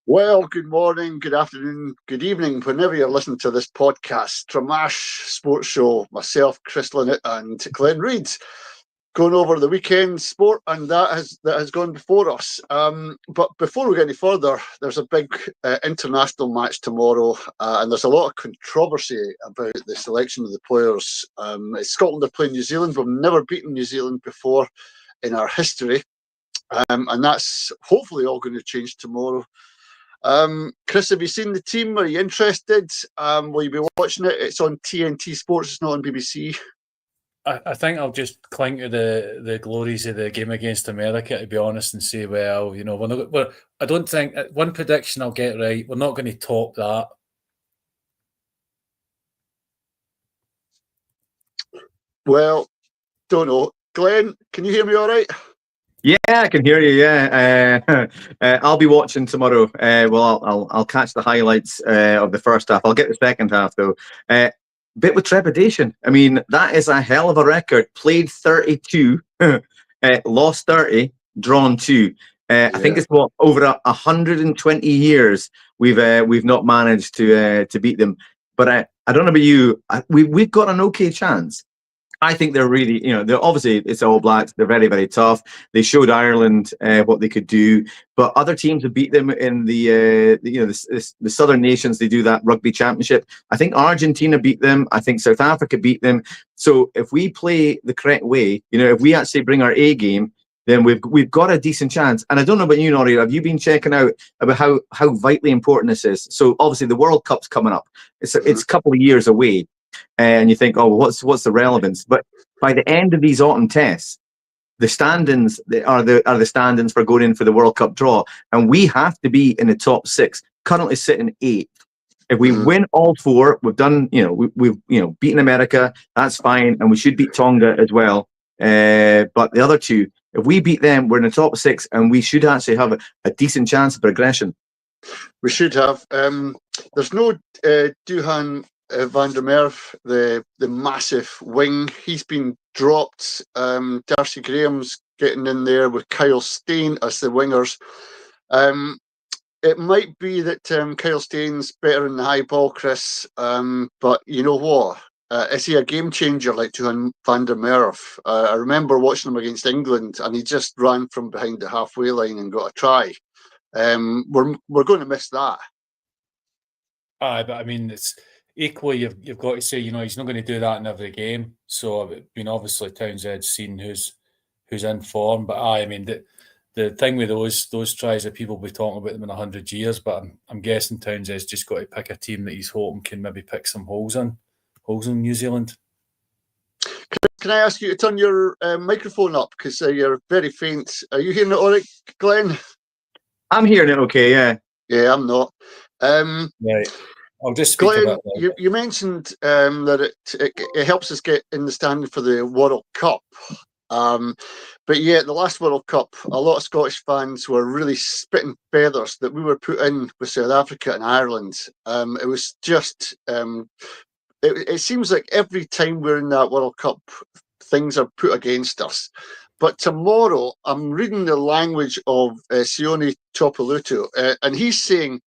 Well, good morning, good afternoon, good evening, whenever you're listening to this podcast. Stramash Sports Show, myself, Chris Linnett, and Glenn Reid, going over the weekend sport, and that has gone before us. But before we get any further, there's a big international match tomorrow, and there's a lot of controversy about the selection of the players. Scotland are playing New Zealand. We've never beaten New Zealand before in our history, and that's hopefully all going to change tomorrow. Chris, have you seen the team? Are you interested? Will you be watching it? It's on TNT Sports. It's not on BBC. I think I'll just cling to the glories of the game against America, to be honest, and say, well, I don't think one prediction I'll get right. We're not going to top that. Well, don't know. Glenn, can you hear me all right? Yeah, I can hear you. Yeah, I'll be watching tomorrow. I'll catch the highlights of the first half. I'll get the second half though. Bit with trepidation. I mean, that is a hell of a record. Played 32, lost 30, drawn 2. I think it's over 120 years we've not managed to beat them. But I don't know about you. We've got an okay chance. I think they're really, they're obviously, it's All Blacks. They're very, very tough. They showed Ireland what they could do, but other teams have beat them in the Southern Nations. They do that rugby championship. I think Argentina beat them. I think South Africa beat them. So if we play the correct way, if we actually bring our A game, then we've got a decent chance. And I don't know about you, Nori, have you been checking out about how vitally important this is? So obviously the World Cup's coming up. It's a couple of years away. And you think, oh, what's the relevance? But by the end of these autumn tests, the standings are the standings for going in for the World Cup draw, and we have to be in the top 6. Currently sitting 8th. If we win all 4, we've done. We've beaten America. That's fine, and we should beat Tonga as well. But the other 2, if we beat them, we're in the top 6, and we should actually have a decent chance of progression. We should have. There's no Duhan van der Merwe, the massive wing. He's been dropped. Darcy Graham's getting in there with Kyle Steyn as the wingers. It might be that Kyle Steyn's better in the high ball, Chris, but you know what? Is he a game changer like Duhan van der Merwe? I remember watching him against England, and he just ran from behind the halfway line and got a try. We're going to miss that. But I mean, it's equally, you've got to say, he's not going to do that in every game. So, obviously Townsend's seen who's in form. But I mean, the thing with those tries that people will be talking about them in 100 years. But I'm guessing Townsend's just got to pick a team that he's hoping can maybe pick some holes in New Zealand. Can I ask you to turn your microphone up, because you're very faint? Are you hearing it all right, Glenn? I'm hearing it okay. Yeah, I'm not. Right. I'll just speak Glenn, about that. You mentioned that it helps us get in the standing for the World Cup. But yeah, the last World Cup, a lot of Scottish fans were really spitting feathers that we were put in with South Africa and Ireland. It was just, it seems like every time we're in that World Cup, things are put against us. But tomorrow, I'm reading the language of Sione Topoluto, and he's saying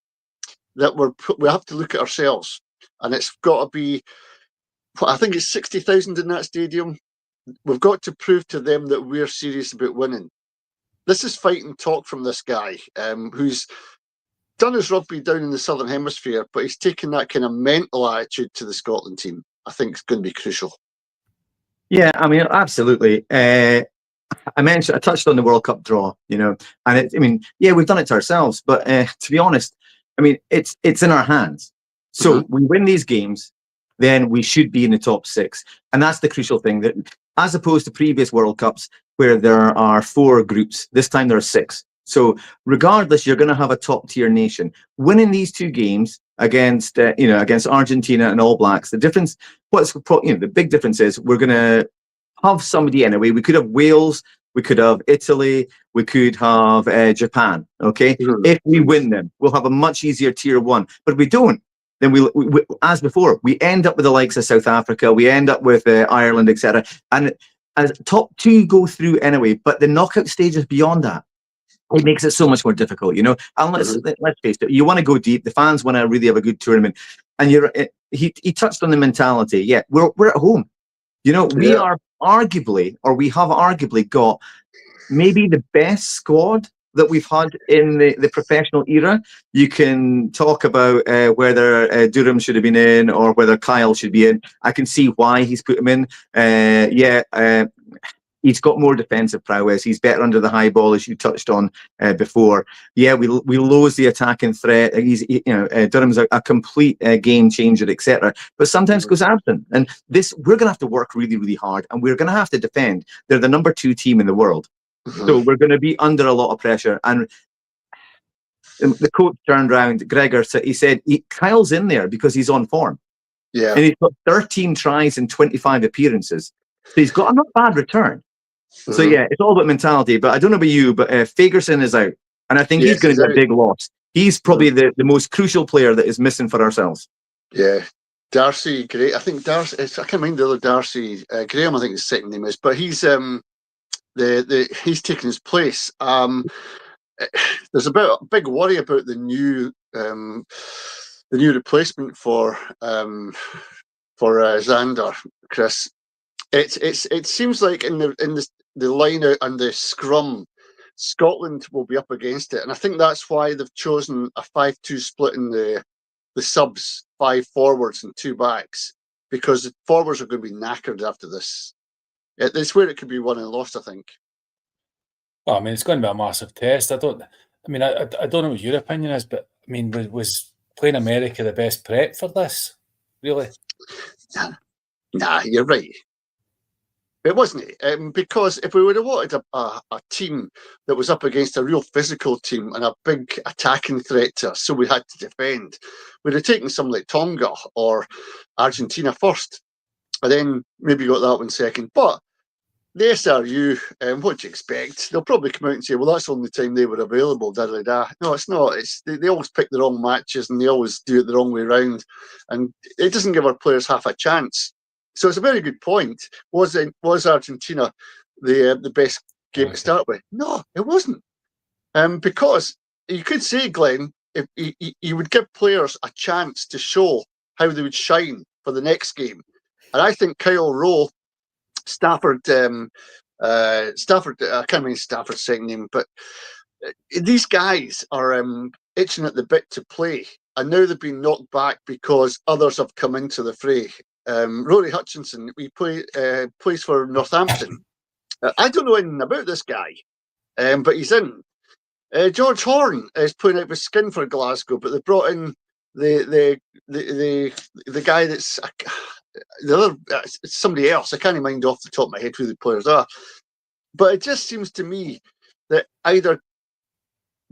that we have to look at ourselves, and it's got to be, I think it's 60,000 in that stadium. We've got to prove to them that we're serious about winning. This is fighting talk from this guy who's done his rugby down in the Southern Hemisphere, but he's taken that kind of mental attitude to the Scotland team. I think it's going to be crucial. Yeah, I mean, absolutely. I touched on the World Cup draw, and we've done it to ourselves, but to be honest, I mean, it's in our hands. So we win these games, then we should be in the top 6. And that's the crucial thing, that as opposed to previous World Cups where there are 4 groups, this time there are 6. So regardless, you're going to have a top tier nation. Winning these 2 games against Argentina and All Blacks, the big difference is we're going to have somebody anyway. We could have Wales, we could have Italy, we could have Japan. Okay, if we win them, we'll have a much easier tier 1. But if we don't, then we as before, we end up with the likes of South Africa, we end up with Ireland, etc. And as top 2 go through anyway, but the knockout stages beyond that it makes it so much more difficult, you know. And let's face it, you want to go deep. The fans want to really have a good tournament. And he touched on the mentality. Yeah, we're at home. You know, we have arguably got maybe the best squad that we've had in the professional era. You can talk about whether Durham should have been in or whether Kyle should be in. I can see why he's put him in. He's got more defensive prowess. He's better under the high ball, as you touched on before. Yeah, we lose the attacking threat. Durham's a complete game changer, etc. But sometimes goes absent. And we're going to have to work really, really hard, and we're going to have to defend. They're the number 2 team in the world, so we're going to be under a lot of pressure. And the coach turned around, Gregor. He said Kyle's in there because he's on form. Yeah, and he's got 13 tries and 25 appearances, so he's got a not bad return. So yeah, it's all about mentality. But I don't know about you, but Fagerson is out, and I think he's going to be a big loss. He's probably the most crucial player that is missing for ourselves. Yeah, Darcy, great. I think Darcy. I can't remember the other Darcy. Graham, I think his second name is, but he's he's taken his place. There's a big worry about the new replacement for Xander, Chris. It seems like in the line out and the scrum, Scotland will be up against it, and I think that's why they've chosen a 5-2 split in the subs, 5 forwards and 2 backs, because the forwards are going to be knackered after this. It's where it could be won and lost, I think. Well, I mean, it's going to be a massive test. I don't know what your opinion is, but I mean, was playing America the best prep for this? Really? Nah, you're right. It wasn't it, because if we would have wanted a team that was up against a real physical team and a big attacking threat to us, so we had to defend, we'd have taken something like Tonga or Argentina first, and then maybe got that one second. But the SRU, what do you expect? They'll probably come out and say, well, that's the only time they were available, da-da-da. No, it's not. They always pick the wrong matches, and they always do it the wrong way round, and it doesn't give our players half a chance. So it's a very good point. Was Argentina the best game to start with? No, it wasn't. Because you could say, Glenn, if you would give players a chance to show how they would shine for the next game. And I think Kyle Rowe, Stafford, I can't remember Stafford's second name, but these guys are itching at the bit to play. And now they've been knocked back because others have come into the fray. Rory Hutchinson, plays for Northampton. I don't know anything about this guy, but he's in. George Horn is putting out his skin for Glasgow, but they brought in the guy that's the other somebody else. I can't mind off the top of my head who the players are, but it just seems to me that either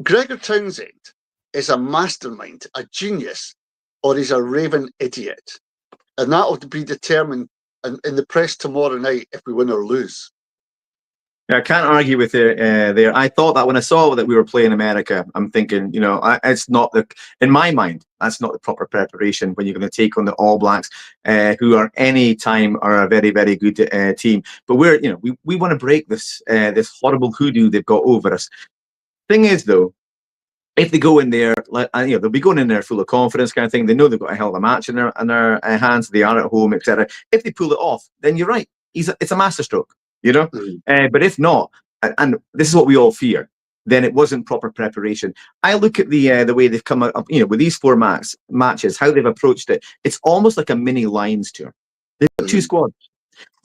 Gregor Townsend is a mastermind, a genius, or he's a raving idiot. And that will be determined in the press tomorrow night if we win or lose. Yeah, I can't argue with you there. I thought that when I saw that we were playing America, I'm thinking, it's not in my mind, that's not the proper preparation when you're going to take on the All Blacks, who are any time are a very, very good team. But we want to break this horrible hoodoo they've got over us. Thing is, though, if they go in there, they'll be going in there full of confidence, kind of thing. They know they've got a hell of a match in their hands. They are at home, etc. If they pull it off, then you're right. It's a masterstroke, But if not, and this is what we all fear, then it wasn't proper preparation. I look at the way they've come up, with these 4 matches, how they've approached it. It's almost like a mini Lions tour. They've got 2 squads.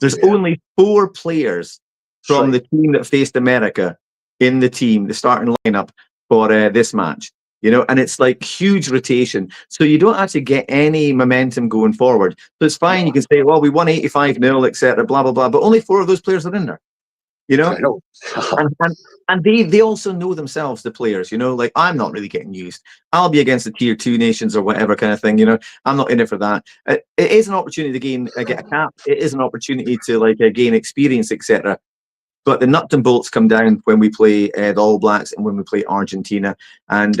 There's only 4 players from the team that faced America in the starting lineup for this match, and it's like huge rotation. So you don't actually get any momentum going forward. So it's fine. You can say, well, we won 85-0, etc., blah, blah, blah. But only 4 of those players are in there, and they also know themselves, the players, like I'm not really getting used. I'll be against the tier 2 nations or whatever kind of thing, I'm not in it for that. It is an opportunity to get a cap. It is an opportunity to gain experience, etc. But the nuts and bolts come down when we play the All Blacks and when we play Argentina, and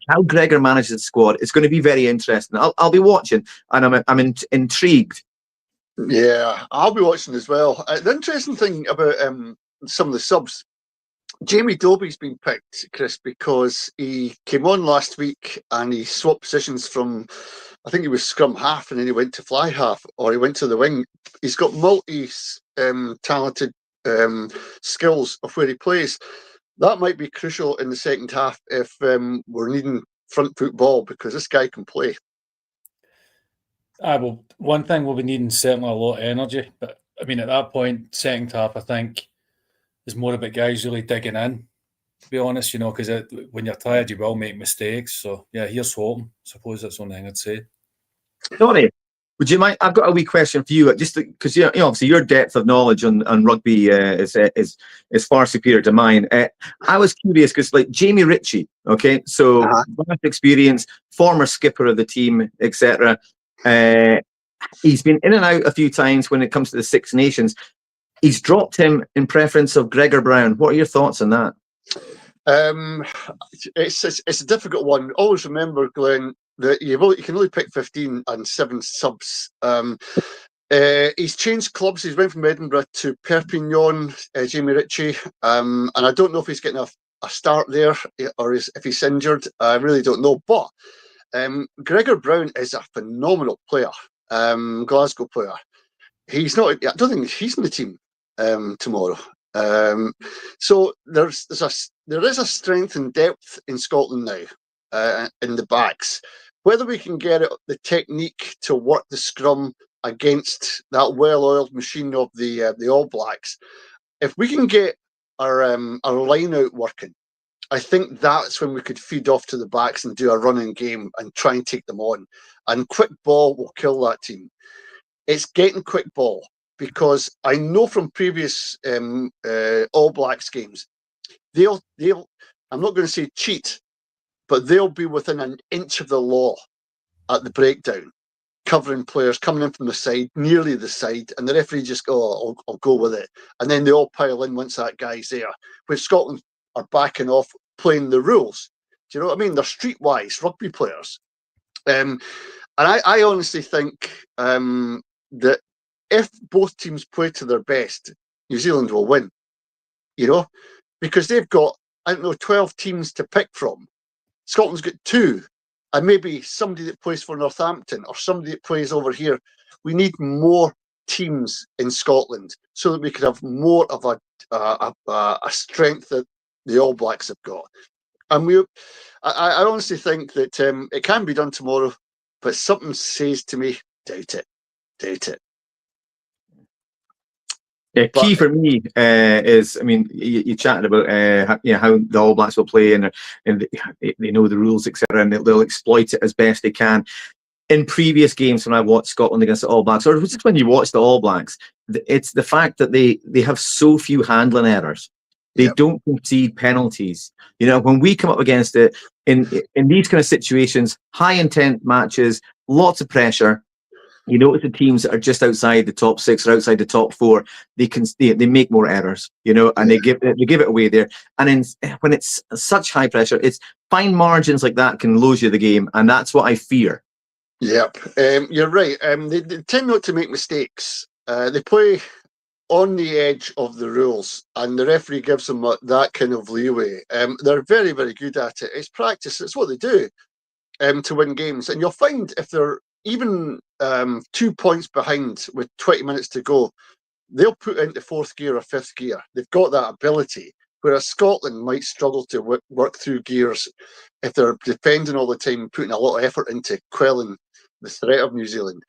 how Gregor manages the squad. It's going to be very interesting. I'll be watching, and I'm intrigued. Yeah, I'll be watching as well. The interesting thing about some of the subs, Jamie Dobie's been picked, Chris, because he came on last week and he swapped positions from, I think he was scrum half, and then he went to fly half, or he went to the wing. He's got multi-talented skills of where he plays. That might be crucial in the second half if we're needing front foot ball, because this guy can play. Well, one thing we'll be needing certainly a lot of energy, but I mean, at that point, second half, I think is more about guys really digging in. To be honest, because when you're tired, you will make mistakes. So yeah, here's hoping. I suppose that's the only thing I'd say. Tony, would you mind? I've got a wee question for you, just because obviously your depth of knowledge on rugby is far superior to mine. I was curious because, like, Jamie Ritchie, okay, so vast experience, former skipper of the team, etc. He's been in and out a few times when it comes to the Six Nations. He's dropped him in preference of Gregor Brown. What are your thoughts on that? It's a difficult one. Always remember, Glenn, that you can only pick 15 and 7 subs. He's changed clubs. He's went from Edinburgh to Perpignan, Jamie Ritchie, and I don't know if he's getting a start there or if he's injured. I really don't know. But Gregor Brown is a phenomenal player, Glasgow player. He's not. I don't think he's in the team tomorrow. So there is a strength and depth in Scotland now in the backs. Whether we can get the technique to work the scrum against that well-oiled machine of the All Blacks, if we can get our line out working, I think that's when we could feed off to the backs and do a running game and try and take them on. And quick ball will kill that team. It's getting quick ball, because I know from previous All Blacks games, they'll I'm not going to say cheat, but they'll be within an inch of the law at the breakdown, covering players coming in from the side, nearly the side, and the referee just go, I'll go with it. And then they all pile in once that guy's there. Where Scotland are backing off, playing the rules. Do you know what I mean? They're streetwise rugby players. And I honestly think that if both teams play to their best, New Zealand will win, because they've got, 12 teams to pick from. Scotland's got 2, and maybe somebody that plays for Northampton or somebody that plays over here. We need more teams in Scotland so that we could have more of a strength that the All Blacks have got. And I honestly think that it can be done tomorrow, but something says to me, doubt it. Yeah, key for me is, I mean, you chatted about how the All Blacks will play and they know the rules, etc., and they'll exploit it as best they can. In previous games, when I watched Scotland against the All Blacks, or just when you watch the All Blacks, it's the fact that they have so few handling errors. They don't concede penalties. When we come up against it in these kind of situations, high intent matches, lots of pressure. It's the teams that are just outside the top 6 or outside the top 4. They make more errors, and they give it away there. And when it's such high pressure, it's fine margins like that can lose you the game, and that's what I fear. Yep, you're right. They tend not to make mistakes. They play on the edge of the rules, and the referee gives them that kind of leeway. They're very, very good at it. It's practice. It's what they do to win games. And you'll find if they're even 2 points behind with 20 minutes to go, they'll put into 4th gear or 5th gear. They've got that ability, whereas Scotland might struggle to work through gears if they're defending all the time, putting a lot of effort into quelling the threat of New Zealand.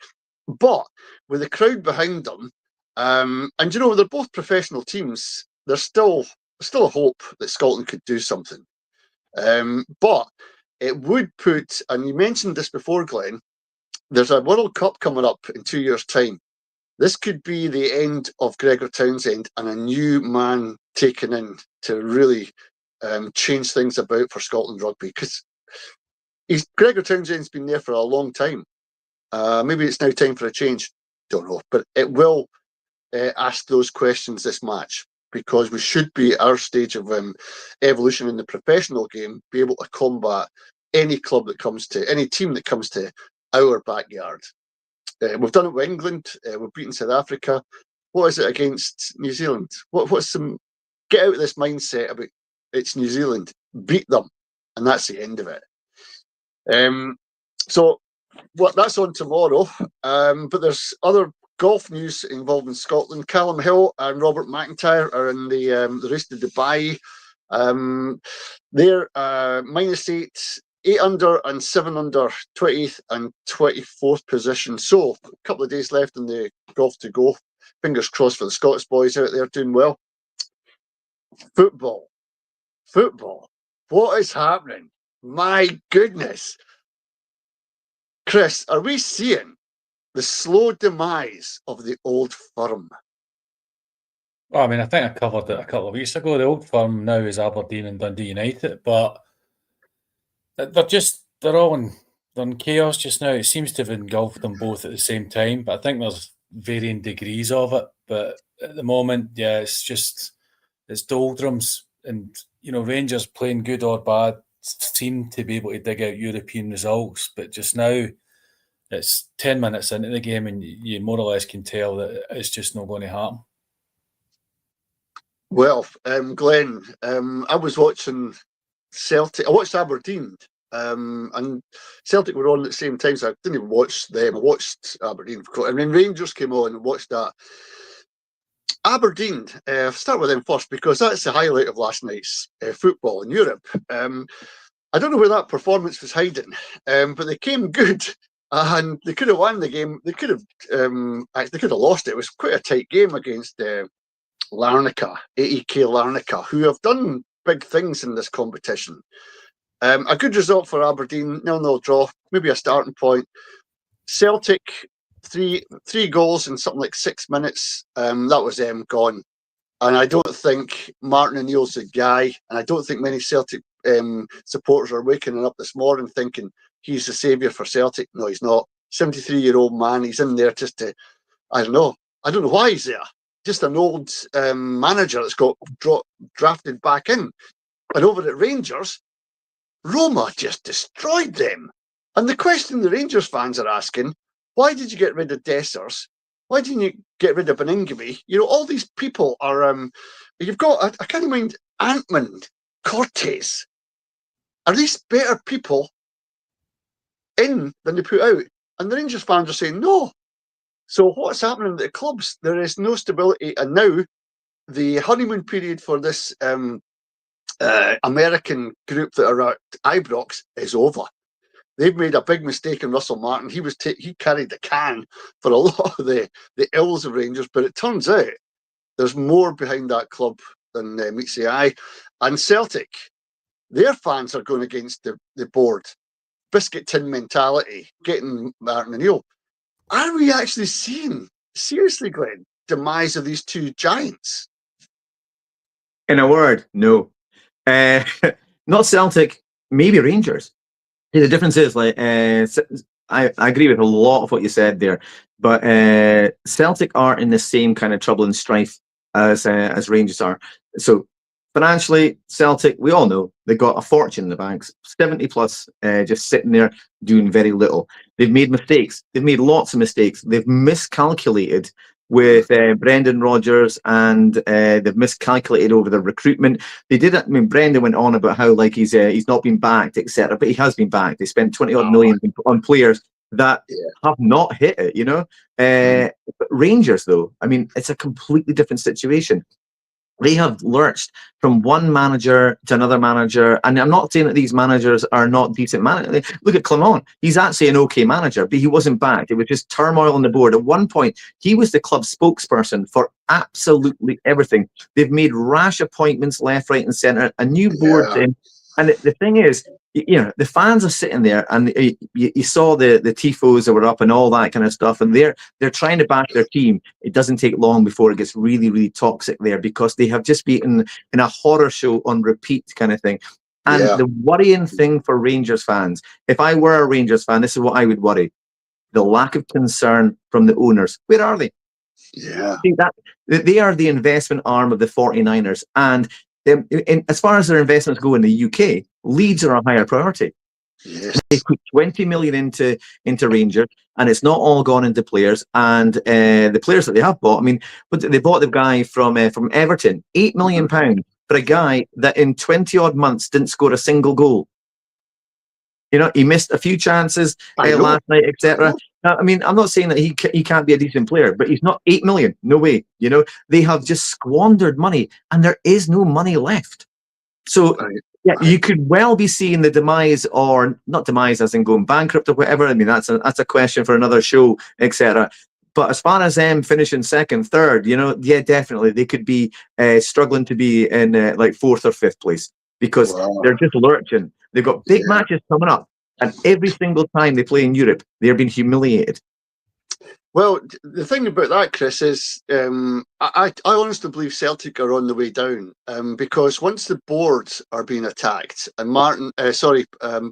But with the crowd behind them, and they're both professional teams, there's still a hope that Scotland could do something. But it would put, and you mentioned this before, Glenn, there's a World Cup coming up in 2 years' time. This could be the end of Gregor Townsend and a new man taken in to really change things about for Scotland rugby, because Gregor Townsend's been there for a long time. Maybe it's now time for a change. Don't know, but it will ask those questions this match, because we should be at our stage of evolution in the professional game, be able to combat any club that comes to, any team that comes to our backyard. We've done it with England. We've beaten South Africa. What is it against New Zealand? What's some? Get out of this mindset about it's New Zealand. Beat them, and that's the end of it. So that's on tomorrow. But there's other golf news involving Scotland. Callum Hill and Robert McIntyre are in the race to Dubai. They're -8, 8 under and 7 under, 20th and 24th position. So a couple of days left in the golf to go. Fingers crossed for the Scottish boys out there doing well. Football. What is happening? My goodness. Chris, are we seeing the slow demise of the old firm? Well, I mean, I think I covered it a couple of weeks ago. The old firm now is Aberdeen and Dundee United, but they're all in chaos just now. It seems to have engulfed them both at the same time, but I think there's varying degrees of it. But at the moment, yeah, it's doldrums, and Rangers, playing good or bad, seem to be able to dig out European results, but just now it's 10 minutes into the game and you more or less can tell that it's just not going to happen. Well, Glenn, I was watching Celtic. I watched Aberdeen, and Celtic were on at the same time, so I didn't even watch them. I watched Aberdeen. And then Rangers came on and watched that. Aberdeen, start with them first, because that's the highlight of last night's football in Europe. I don't know where that performance was hiding, but they came good, and they could have won the game. They could have lost it. It was quite a tight game against Larnaca, AEK Larnaca, who have done big things in this competition. A good result for Aberdeen, 0-0 draw, maybe a starting point. Celtic, three goals in something like 6 minutes. That was them gone. And I don't think Martin O'Neill's the guy, and I don't think many Celtic supporters are waking up this morning thinking he's the saviour for Celtic. No, he's not. 73-year-old man, he's in there just to, I don't know why he's there. Just an old manager that's got drafted back in. And over at Rangers, Roma just destroyed them. And the question the Rangers fans are asking, why did you get rid of Dessers? Why didn't you get rid of Beningame? All these people are, you've got, I can't mind, Antman, Cortez. Are these better people in than they put out? And the Rangers fans are saying no. So what's happening at the clubs? There is no stability. And now the honeymoon period for this American group that are at Ibrox is over. They've made a big mistake in Russell Martin. He carried the can for a lot of the ills of Rangers, but it turns out there's more behind that club than meets the eye. And Celtic, their fans are going against the board. Biscuit tin mentality, getting Martin O'Neill. Are we actually seeing, seriously, Glenn, demise of these two giants? In a word, no. Not Celtic, maybe Rangers. The difference is, like, I agree with a lot of what you said there, but Celtic are in the same kind of trouble and strife as Rangers are. So financially, Celtic, we all know they got a fortune in the banks, 70 plus, just sitting there doing very little. They've made mistakes. They've made lots of mistakes. They've miscalculated with Brendan Rodgers, and they've miscalculated over the recruitment. They did it. I mean, Brendan went on about how, like, he's not been backed, etc. But he has been backed. They spent 20-odd million on players that have not hit it. But Rangers, though, I mean, it's a completely different situation. They have lurched from one manager to another manager. And I'm not saying that these managers are not decent managers. Look at Clement. He's actually an okay manager, but he wasn't backed. It was just turmoil on the board. At one point, he was the club spokesperson for absolutely everything. They've made rash appointments left, right, and centre. A new board in. And the thing is, the fans are sitting there, and you saw the tifos that were up and all that kind of stuff, and they're trying to back their team. It doesn't take long before it gets really, really toxic there, because they have just been in a horror show on repeat kind of thing. And the worrying thing for Rangers fans, if I were a Rangers fan, this is what I would worry: the lack of concern from the owners. Where are they? Yeah, I think that they are the investment arm of the 49ers, and as far as their investments go in the UK, Leeds are a higher priority. Yes. They put 20 million into Rangers, and it's not all gone into players. And the players that they have bought, I mean, but they bought the guy from Everton, £8 million for for a guy that in 20 odd months didn't score a single goal. You know, he missed a few chances last night, etc. I mean, I'm not saying that he can't be a decent player, but he's not 8 million. No way. You know, they have just squandered money, and there is no money left. So, yeah, you could well be seeing the demise, or not demise as in going bankrupt or whatever. I mean, that's a question for another show, etc. But as far as them finishing second, third, you know, yeah, definitely they could be struggling to be in like fourth or fifth place because they're just lurching. They've got big matches coming up, and every single time they play in Europe, they're being humiliated. Well, the thing about that, Chris, is I honestly believe Celtic are on the way down because once the boards are being attacked and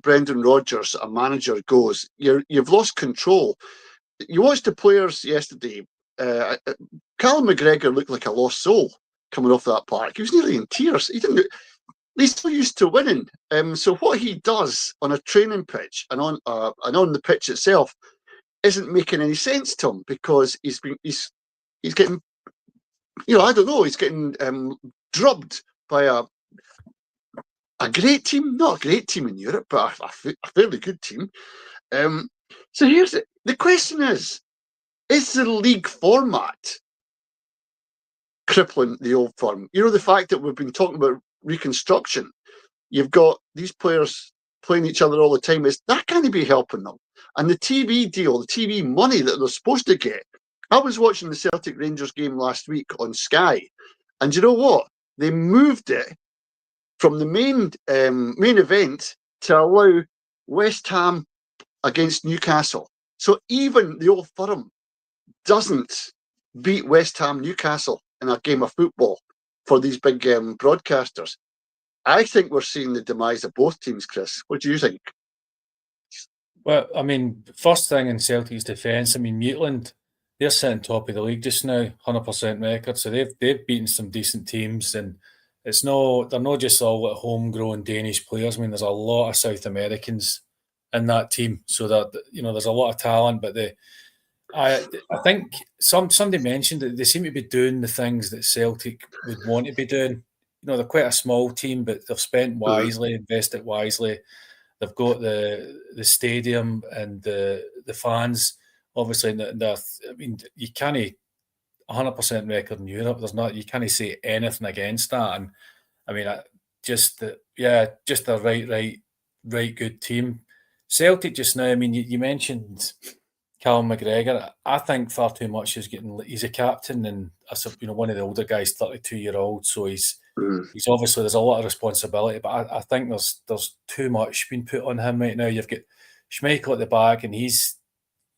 Brendan Rodgers, a manager, goes, you've lost control. You watched the players yesterday. Callum McGregor looked like a lost soul coming off that park. He was nearly in tears. He's so used to winning. So what he does on a training pitch and on the pitch itself isn't making any sense to him because he's getting, I don't know, he's getting drubbed by a great team, not a great team in Europe, but a fairly good team. So here's the question: is the league format crippling the old firm? You know, the fact that we've been talking about reconstruction. You've got these players playing each other all the time. That can't be helping them. And the TV deal, the TV money that they're supposed to get. I was watching the Celtic Rangers game last week on Sky, and you know what? They moved it from the main event to allow West Ham against Newcastle. So even the old firm doesn't beat West Ham Newcastle in a game of football for these big broadcasters. I think we're seeing the demise of both teams, Chris. What do you think? Well, I mean, first thing in Celtic's defence, I mean, Maitland, they're sitting top of the league just now, 100% record. So they've beaten some decent teams, and they're not just all like homegrown Danish players. I mean, there's a lot of South Americans in that team, so that there's a lot of talent. But I think somebody mentioned that they seem to be doing the things that Celtic would want to be doing. They're quite a small team, but they've spent wisely, invested wisely. They've got the stadium and the fans. Obviously, I mean, you can't 100% record in Europe. You can't say anything against that. And I mean, just a right good team. Celtic just now. I mean, you mentioned Callum McGregor. I think far too much is getting. He's a captain, and one of the older guys, 32-year-old. So he's obviously there's a lot of responsibility, but I think there's too much being put on him right now. You've got Schmeichel at the back, and he's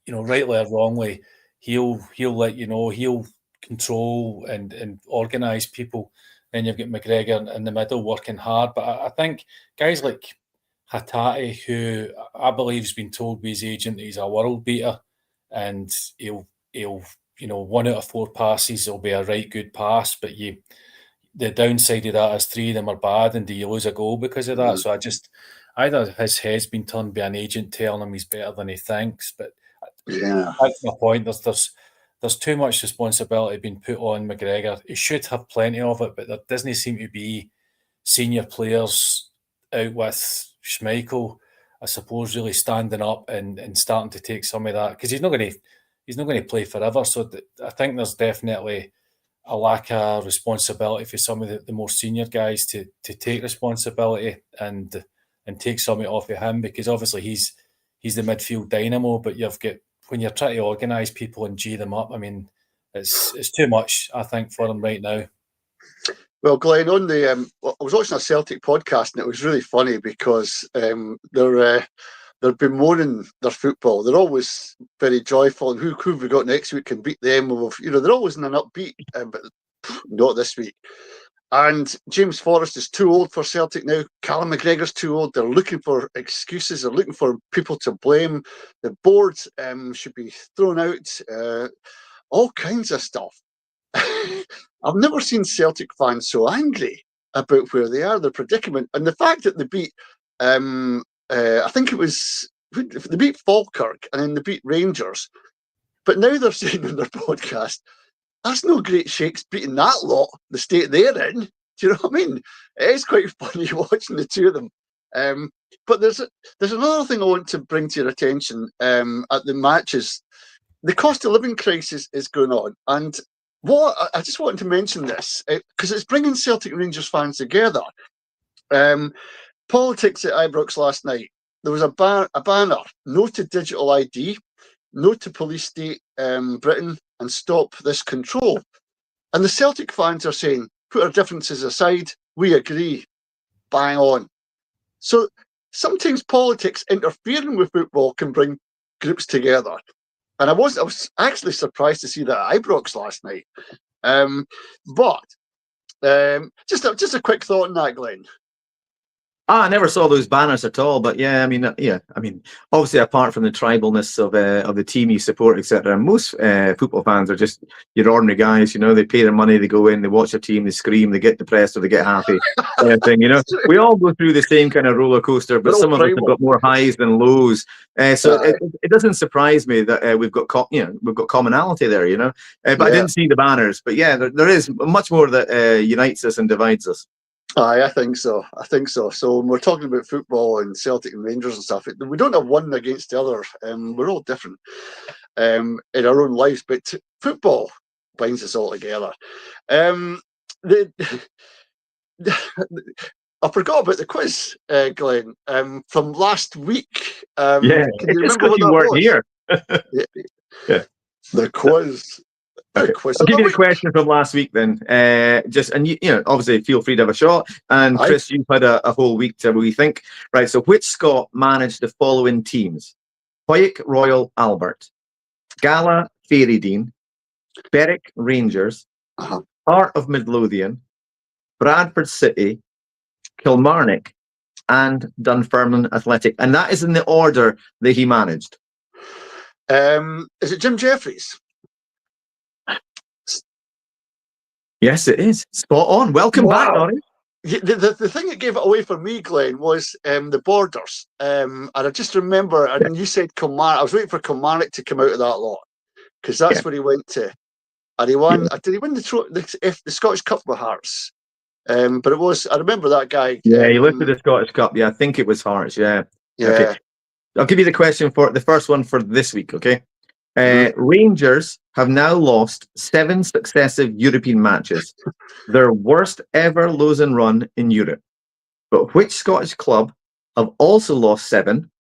rightly or wrongly, he'll let you know, he'll control and organise people. Then you've got McGregor in the middle working hard, but I think guys like Hatate, who I believe has been told by his agent that he's a world beater, and he'll 1 out of 4 passes will be a right good pass, but the downside of that is 3 of them are bad, and do you lose a goal because of that? So either his head's been turned by an agent telling him he's better than he thinks, but that's my point. There's too much responsibility being put on McGregor. He should have plenty of it, but there doesn't seem to be senior players out with Schmeichel, I suppose, really standing up and starting to take some of that, because he's not going to play forever. So I think there's definitely a lack of responsibility for some of the more senior guys to take responsibility and take something off of him, because obviously he's the midfield dynamo, but when you're trying to organise people and G them up, I mean, it's too much, I think, for him right now. Well, Glenn, I was watching a Celtic podcast, and it was really funny because they're bemoaning their football. They're always very joyful, and who have we got next week can beat them? They're always in an upbeat, but not this week. And James Forrest is too old for Celtic now. Callum McGregor's too old. They're looking for excuses. They're looking for people to blame. The board should be thrown out. All kinds of stuff. I've never seen Celtic fans so angry about where they are, their predicament, and the fact that they beat. I think it was they beat Falkirk and then they beat Rangers, but now they're saying on their podcast, that's no great shakes beating that lot, the state they're in. Do Do you know what I mean? It is quite funny watching the two of them. But there's another thing I want to bring to your attention at the matches. The cost of living crisis is going on, and what I just wanted to mention this because it's bringing Celtic Rangers fans together. Politics at Ibrox last night. There was a banner: "No to digital ID, no to police state Britain, and stop this control." And the Celtic fans are saying, "Put our differences aside, we agree." Bang on. So sometimes politics interfering with football can bring groups together. And I was actually surprised to see that at Ibrox last night. But just a quick thought on that, Glenn. I never saw those banners at all, but yeah, I mean, obviously, apart from the tribalness of the team you support, etc., most football fans are just your ordinary guys. You know, they pay their money, they go in, they watch their team, they scream, they get depressed or they get happy, kind of thing. You know, we all go through the same kind of roller coaster, but some of us have got more highs than lows. So it doesn't surprise me that we've got commonality there. You know, but I didn't see the banners. But yeah, there is much more that unites us and divides us. I think so. So when we're talking about football and Celtic and Rangers and stuff, we don't have one against the other. We're all different in our own lives, but football binds us all together. I forgot about the quiz, Glenn, from last week. Can you remember what you weren't here? Yeah. The quiz. Okay. I'll give you the question from last week then. Obviously feel free to have a shot. And Chris, you've had a whole week to rethink. Right, so which Scot managed the following teams? Hoyk Royal Albert, Gala Fairydean, Berwick Rangers, Heart of Midlothian, Bradford City, Kilmarnock, and Dunfermline Athletic. And that is in the order that he managed. Is it Jim Jeffries? Yes, it is. Spot on. Welcome back, Nori. The thing that gave it away for me, Glenn, was the borders. And I just remember, and you said Kilmarnock. I was waiting for Kilmarnock to come out of that lot because that's where he went to. And he won. Did he win the Scottish Cup with Hearts? But it was. I remember that guy. Yeah, he lifted the Scottish Cup. Yeah, I think it was Hearts. Yeah. Okay. I'll give you the question for the first one for this week. Okay. Rangers have now lost 7 successive European matches, their worst ever losing run in Europe. But which Scottish club have also lost 7,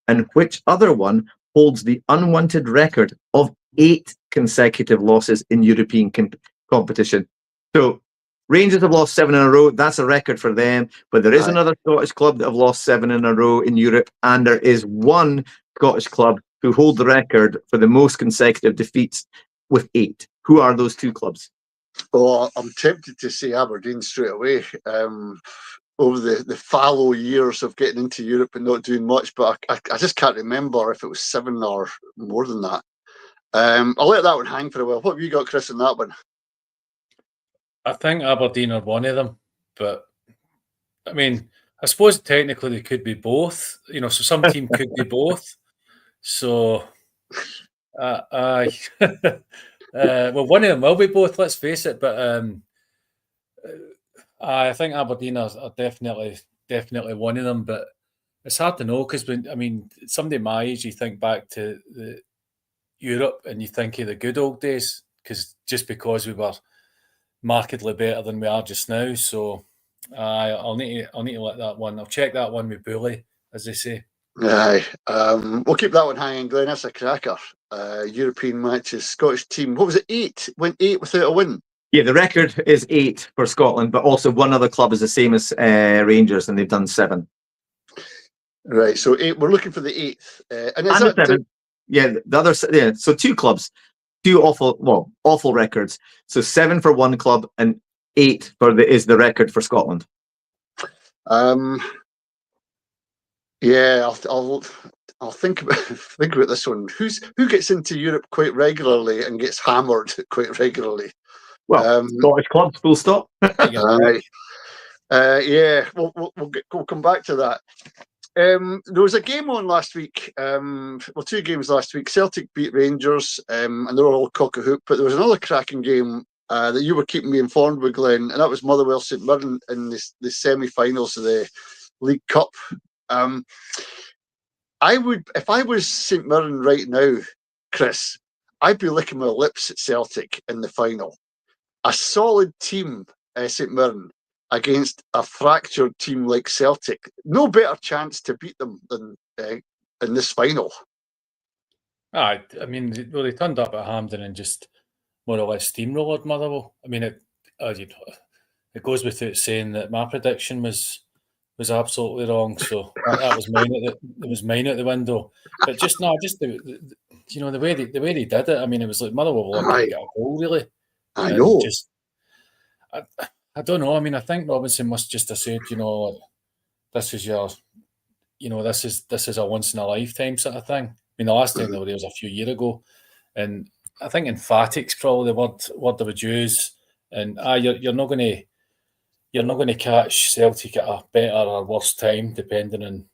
and which other one holds the unwanted record of 8 consecutive losses in European competition? So Rangers have lost 7 in a row. That's a record for them. But there is another Scottish club that have lost 7 in a row in Europe, and there is one Scottish club who hold the record for the most consecutive defeats with 8. Who are those 2 clubs? Well, I'm tempted to say Aberdeen straight away. Over the fallow years of getting into Europe and not doing much, but I just can't remember if it was 7 or more than that. I'll let that one hang for a while. What have you got, Chris, on that one? I think Aberdeen are one of them, but I mean, I suppose technically they could be both. You know, so some team could be both. So, well, one of them will be both. Let's face it. But I think Aberdeen are definitely one of them. But it's hard to know because somebody my age, you think back to the Europe and you think of the good old days because we were markedly better than we are just now. So, I'll need to let that one. I'll check that one with Bully, as they say. Aye, we'll keep that one hanging, Glenn. That's a cracker. European matches, Scottish team. What was it? 8 went 8 without a win. Yeah, the record is 8 for Scotland, but also one other club is the same as Rangers, and they've done 7. Right, so 8. We're looking for the 8th, and is that 7? Yeah, the other. Yeah, so 2 clubs, 2 awful records. So 7 for one club and 8 is the record for Scotland. Yeah, I'll think about this one. Who gets into Europe quite regularly and gets hammered quite regularly? Well, Scottish clubs, full stop. Yeah, we'll come back to that. There was a game on last week. 2 games last week. Celtic beat Rangers, and they were all cock a hoop. But there was another cracking game that you were keeping me informed with, Glenn, and that was Motherwell St Mirren in the semi-finals of the League Cup. I would, if I was St Mirren right now, Chris, I'd be licking my lips at Celtic in the final. A solid team, St Mirren, against a fractured team like Celtic. No better chance to beat them than in this final. I mean, they turned up at Hampden and just more or less steamrolled Motherwell. I mean, it goes without saying that my prediction was absolutely wrong. So that was mine at the window. But just the way they did it. I mean, it was like Motherwell were lucky to get a goal, really. I know. I don't know. I mean, I think Robinson must just have said, this is your, this is a once in a lifetime sort of thing. I mean, the last time they were there was a few years ago, and I think emphatic's probably the word they would use. And you're not going to catch Celtic at a better or worse time, depending on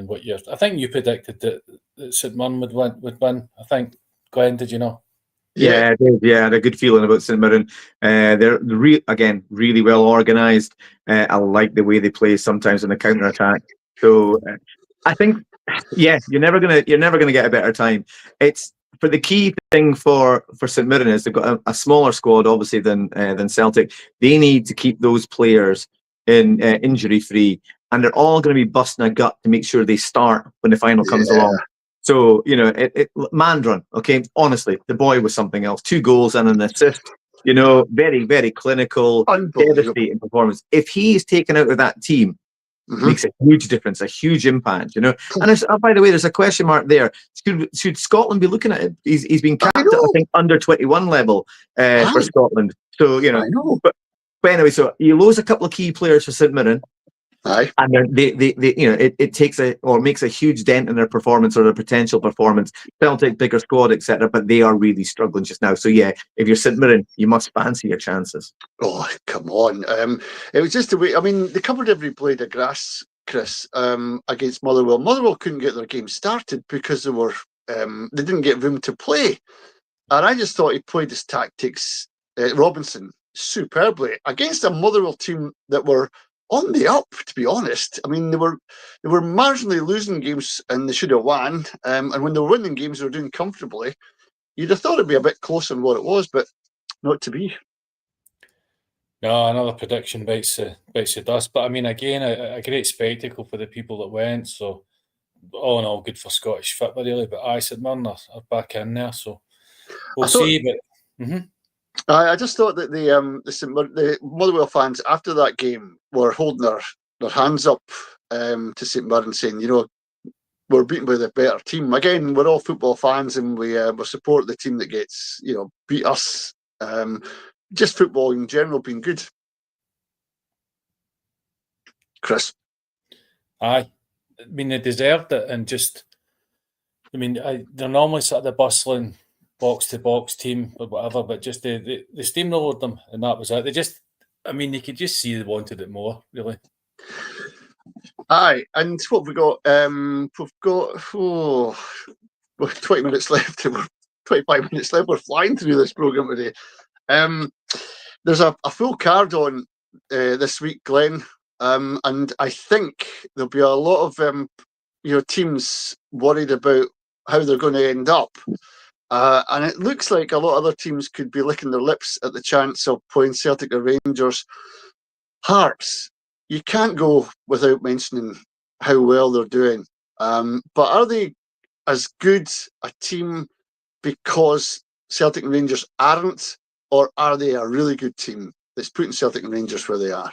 what you're. I think you predicted that St Mirren would win. I think, Glenn, did you know? Yeah, I did. Yeah, I had a good feeling about St Mirren. They're really well organised. I like the way they play sometimes in the counter attack. So I think, yeah, you're never gonna get a better time. It's for the key thing for St Mirren is they've got a smaller squad, obviously, than Celtic. They need to keep those players in injury free, and they're all going to be busting a gut to make sure they start when the final comes along. So, Mandron, okay, honestly, the boy was something else. 2 goals and an assist, very, very clinical, devastating performance. If he is taken out of that team, makes a huge difference, a huge impact, And by the way, there's a question mark there. Should Scotland be looking at it? He's been capped at, I think, under 21 level for Scotland. So, But anyway, so you lose a couple of key players for St Mirren. Aye. And it takes makes a huge dent in their performance or their potential performance. Celtic, bigger squad, etc., but they are really struggling just now. So yeah, if you're St Mirren, you must fancy your chances. Oh, come on! It was just the way. I mean, they covered every blade of grass, Chris, against Motherwell. Motherwell couldn't get their game started because they didn't get room to play, and I just thought he played his tactics, Robinson, superbly against a Motherwell team that were on the up, to be honest. I mean, they were marginally losing games and they should have won. And when they were winning games, they were doing comfortably. You'd have thought it'd be a bit closer than what it was, but not to be. No, another prediction bites the dust. But I mean, again, a great spectacle for the people that went. So all in all, good for Scottish football, really. But St Mirren are back in there, so we'll see. But I just thought that the Motherwell fans after that game were holding their hands up to St Mirren, saying, we're beaten by the better team. Again, we're all football fans, and we support the team that gets beat us. Just football in general being good. Chris, I mean, they deserved it, and they're normally sort of the bustling box-to-box team or whatever, but just they steamrolled them, and that was it. You could just see they wanted it more, really. Aye, and what have we got? We've got 20 minutes left. 25 minutes left. We're flying through this programme today. There's a full card on this week, Glenn, and I think there'll be a lot of teams worried about how they're going to end up. And it looks like a lot of other teams could be licking their lips at the chance of playing Celtic or Rangers. Hearts, you can't go without mentioning how well they're doing. But are they as good a team because Celtic and Rangers aren't, or are they a really good team that's putting Celtic and Rangers where they are?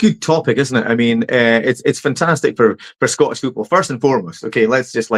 Good topic, isn't it? I mean, it's fantastic for Scottish football. First and foremost, okay, let's just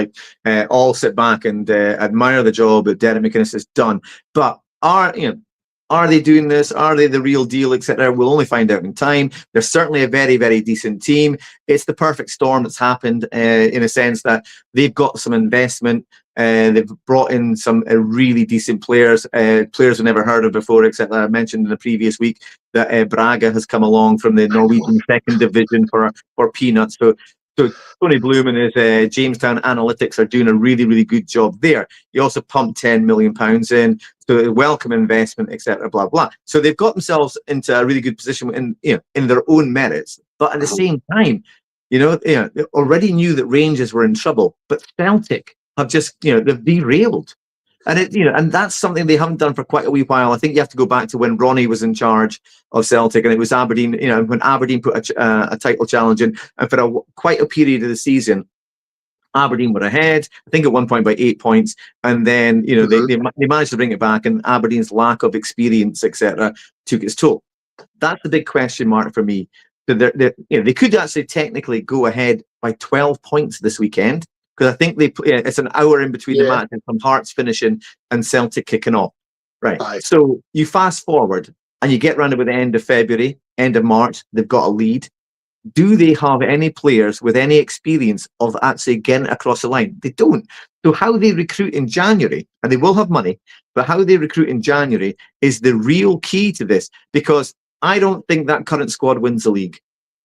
all sit back and admire the job that Derek McInnes has done. But are they doing this? Are they the real deal, etc.? We'll only find out in time. They're certainly a very, very decent team. It's the perfect storm that's happened in a sense that they've got some investment. They've brought in some really decent players we never heard of before, except that I mentioned in the previous week that Braga has come along from the Norwegian second division for peanuts. So So Tony Bloom and his Jamestown Analytics are doing a really, really good job there. He also pumped £10 million in, so a welcome investment, etc. Blah blah. So they've got themselves into a really good position in their own merits. But at the same time, they already knew that Rangers were in trouble, but Celtic have just they've derailed. And and that's something they haven't done for quite a wee while. I think you have to go back to when Ronnie was in charge of Celtic, and it was Aberdeen. When Aberdeen put a title challenge in, and for quite a period of the season, Aberdeen were ahead. I think at one point by 8 points, and then they managed to bring it back, and Aberdeen's lack of experience, etc., took its toll. That's the big question mark for me. So they could actually technically go ahead by 12 points this weekend. Because I think it's an hour in between the matches from Hearts finishing and Celtic kicking off. Right. So you fast forward and you get round with the end of February, end of March, they've got a lead. Do they have any players with any experience of actually getting across the line? They don't. So how they recruit in January, and they will have money, but how they recruit in January is the real key to this, because I don't think that current squad wins the league.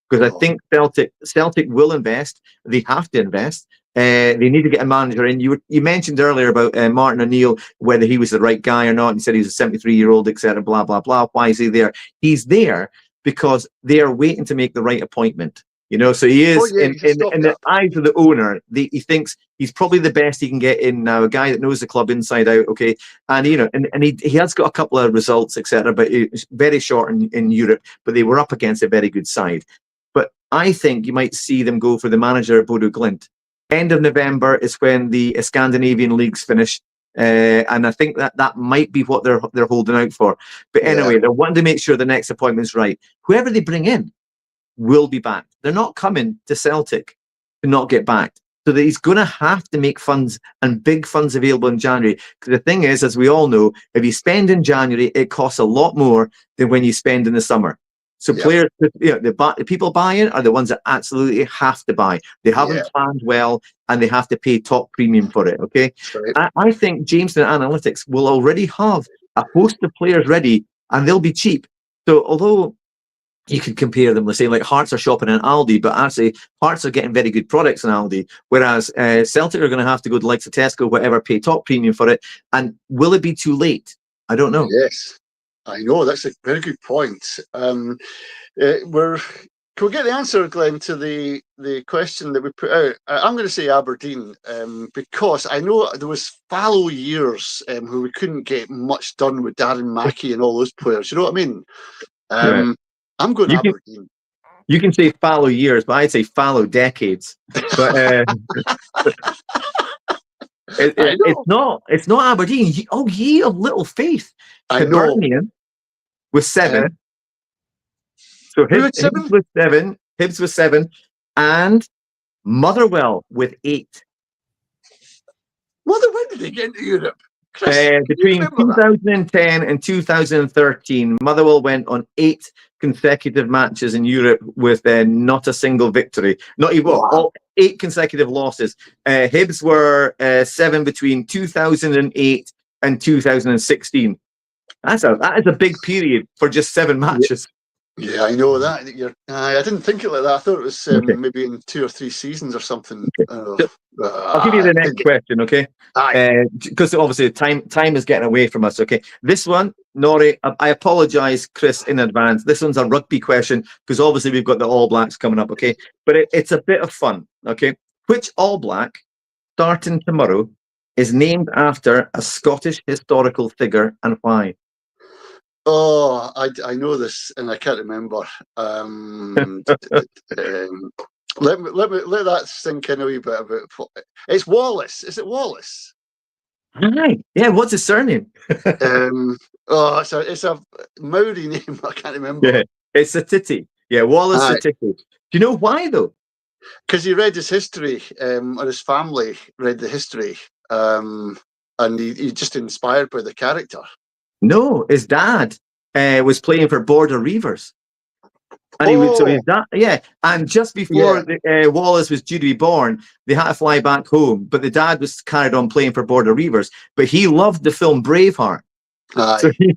Because I think Celtic will invest. They have to invest. They need to get a manager in. You mentioned earlier about Martin O'Neill, whether he was the right guy or not. You said he was a 73-year-old, etc. Blah blah blah. Why is he there? He's there because they are waiting to make the right appointment. So he is in the eyes of the owner. He thinks he's probably the best he can get in now. A guy that knows the club inside out. Okay, and and he has got a couple of results, etc. But it's very short in Europe. But they were up against a very good side. But I think you might see them go for the manager of Bodo Glimt. End of November is when the Scandinavian leagues finish, and I think that might be what they're holding out for. But anyway, they're wanting to make sure the next appointment's right. Whoever they bring in will be backed. They're not coming to Celtic to not get backed. So that he's going to have to make funds and big funds available in January. Because the thing is, as we all know, if you spend in January, it costs a lot more than when you spend in the summer. So players, the people buying are the ones that absolutely have to buy. They haven't planned well, and they have to pay top premium for it. Okay, right. I think Jamestown Analytics will already have a host of players ready, and they'll be cheap. So although you could compare them, let's say like Hearts are shopping in Aldi, but actually Hearts are getting very good products in Aldi, whereas Celtic are going to have to go to the likes of Tesco, whatever, pay top premium for it. And will it be too late? I don't know. Yes. I know, that's a very good point. Can we get the answer, Glenn, to the question that we put out? I'm going to say Aberdeen, because I know there was fallow years where we couldn't get much done with Darren Mackey and all those players. You know what I mean? I'm going Aberdeen. You can say fallow years, but I'd say fallow decades. But it's not Aberdeen. Ye of little faith. Hibernian with 7. So Hibs with 7. Hibs with 7. And Motherwell with 8. When did they get into Europe? Chris, between 2010 and 2013, Motherwell went on 8 consecutive matches in Europe with not a single victory. Not even all 8 consecutive losses. Hibs were 7 between 2008 and 2016. That is a big period for just 7 matches. Yeah, I know that. I didn't think it like that. I thought it was maybe in 2 or 3 seasons or something. Okay. I'll give you the next question, okay? Because obviously time is getting away from us, okay? This one, Nori, I apologise, Chris, in advance. This one's a rugby question because obviously we've got the All Blacks coming up, okay? But it's a bit of fun, okay? Which All Black, starting tomorrow, is named after a Scottish historical figure and why? Oh, I know this and I can't remember. Let that sink in a wee bit about. It's Wallace. Is it Wallace? Right. Yeah. What's his surname? It's a Maori name. I can't remember. Yeah, it's Satiti. Yeah, Wallace Satiti. Do you know why though? Because he read his history, or his family read the history, and he just inspired by the character. No, his dad was playing for Border Reivers. And his dad, and just before Wallace was due to be born, they had to fly back home. But the dad was carried on playing for Border Reivers. But he loved the film Braveheart, so he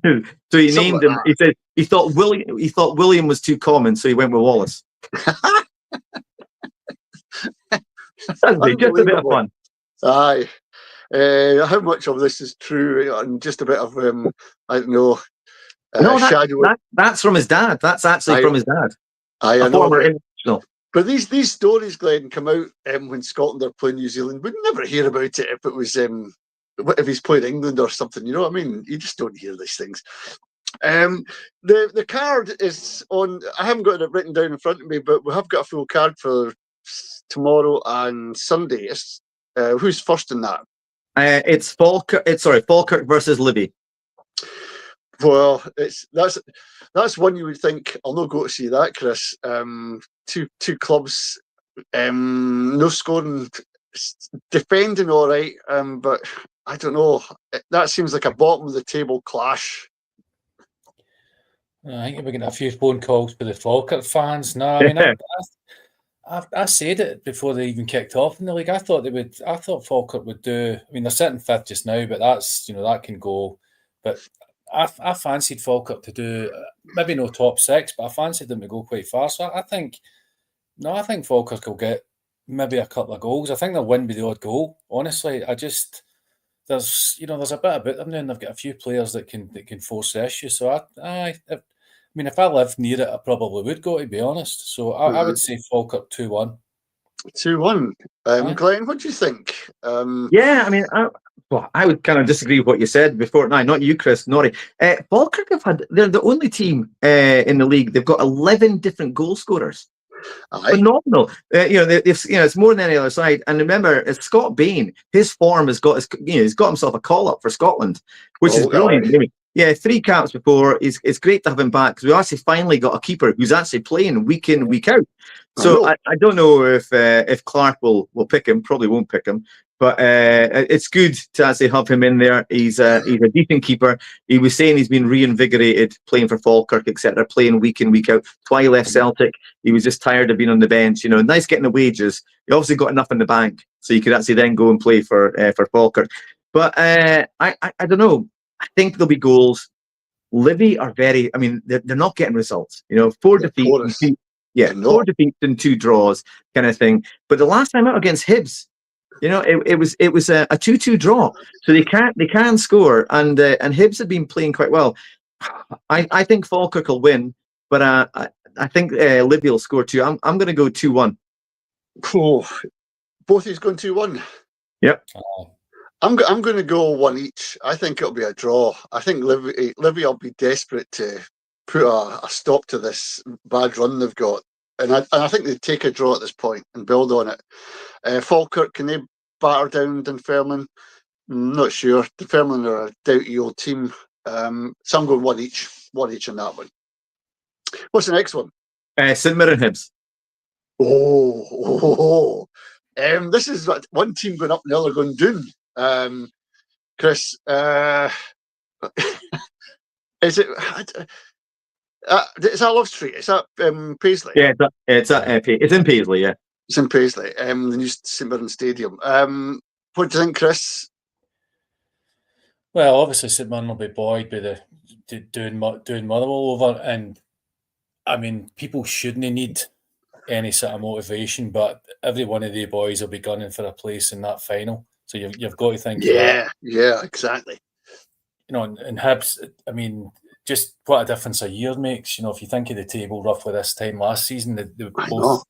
named him. He said he thought William was too common, so he went with Wallace. Just a bit of fun. Aye. How much of this is true? And just a bit of I don't know. No, Shadow. that's from his dad. That's actually from his dad. I know. Former international. But these stories, Glenn, come out when Scotland are playing New Zealand. We'd never hear about it if it was if he's playing England or something. You know what I mean? You just don't hear these things. The card is on. I haven't got it written down in front of me, but we have got a full card for tomorrow and Sunday. Who's first in that? It's Falkirk versus Livy. Well, that's one you would think I'll not go to see that, Chris. Two clubs, no scoring, defending all right, but I don't know. That seems like a bottom of the table clash. I think we're getting a few phone calls for the Falkirk fans. No, I mean, I said it before they even kicked off in the league. I thought Falkirk would do. I mean, they're sitting fifth just now, but that's that can go. But I fancied Falkirk to do maybe no top six, but I fancied them to go quite far. So I think Falkirk will get maybe a couple of goals. I think they'll win by the odd goal. Honestly, there's a bit about them now, and they've got a few players that can force the issue. So I mean, if I lived near it, I probably would go, to be honest. So I would say Falkirk 2-1. 2-1. Glenn, what do you think? Yeah, I mean, I would kind of disagree with what you said before. No, not you, Chris. Norrie. Falkirk they're the only team in the league. They've got 11 different goal scorers. Aye. Phenomenal. It's more than any other side. And remember, it's Scott Bain. His form has got he's got himself a call up for Scotland, which is brilliant. Aye. Yeah, 3 caps before. It's great to have him back because we actually finally got a keeper who's actually playing week in, week out. So I don't know if Clark will pick him. Probably won't pick him. But it's good to actually have him in there. He's a decent keeper. He was saying he's been reinvigorated playing for Falkirk, etc., playing week in, week out. That's why he left Celtic. He was just tired of being on the bench. Nice getting the wages. He obviously got enough in the bank, so you could actually then go and play for Falkirk. But I don't know. I think there'll be goals. Livy are they're not getting results. 4 defeats. 4 defeats and 2 draws kind of thing. But the last time out against Hibs, it was a 2-2 draw. So they can score, and Hibs have been playing quite well. I think Falkirk will win, but I think Livy will score 2. I'm going to go 2-1. Cool. Both of you going 2-1. Yep. I'm going to go 1 each. I think it'll be a draw. I think Livy will be desperate to put a stop to this bad run they've got. And I think they take a draw at this point and build on it. Falkirk, can they batter down Dunfermline? I'm not sure. Dunfermline are a doughty old team. So I'm going 1 each. 1 each on that one. What's the next one? St Mirren Hibs. This is one team going up and the other going down. Chris, is it? Is that Love Street? Is that Paisley? Yeah, it's in Paisley. Yeah, it's in Paisley. The new St Mirren Stadium. What do you think, Chris? Well, obviously St Mirren will be buoyed by doing Motherwell over, and I mean, people shouldn't need any sort of motivation, but every one of the boys will be gunning for a place in that final. So you've got to think. Yeah, exactly. And Hibs, I mean, just what a difference a year makes. If you think of the table roughly this time last season, they both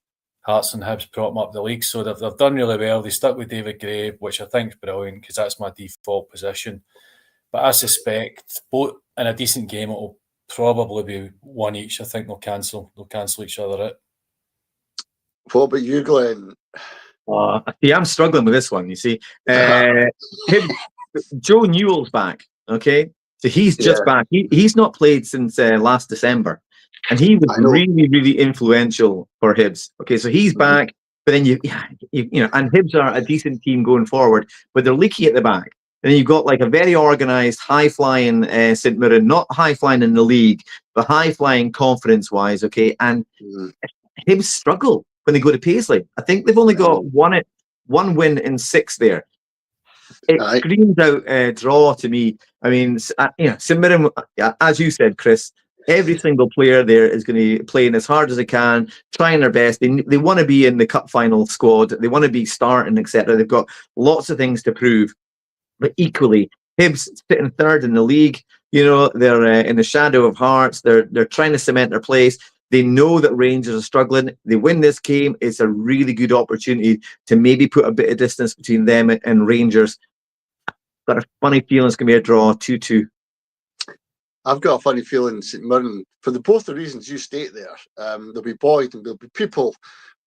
Hearts and Hibs brought them up the league, so they've done really well. They stuck with David Gray, which I think is brilliant because that's my default position. But I suspect both in a decent game, it'll probably be 1 each. I think they'll cancel each other out. What about you, Glenn? I'm struggling with this one. You see, Joe Newell's back. Okay, so he's just back. He's not played since last December, and he was really, really influential for Hibs. Okay, so he's back, but then you and Hibs are a decent team going forward, but they're leaky at the back. And then you've got like a very organised, high-flying St Mirren, not high-flying in the league, but high-flying confidence-wise. Okay, and Hibs struggle when they go to Paisley. I think they've only got one win in 6 there. It screams out draw to me. I mean, St Mirren, as you said, Chris, Every single player there is going to be playing as hard as they can, trying their best. They want to be in the cup final squad. They want to be starting, etc. They've got lots of things to prove. But equally, Hibs sitting third in the league. They're in the shadow of Hearts. They're trying to cement their place. They know that Rangers are struggling. They win this game. It's a really good opportunity to maybe put a bit of distance between them and Rangers. Got a funny feeling it's going to be a draw, 2-2. I've got a funny feeling St Mirren, for both the reasons you state there. There'll be Boyd and there'll be people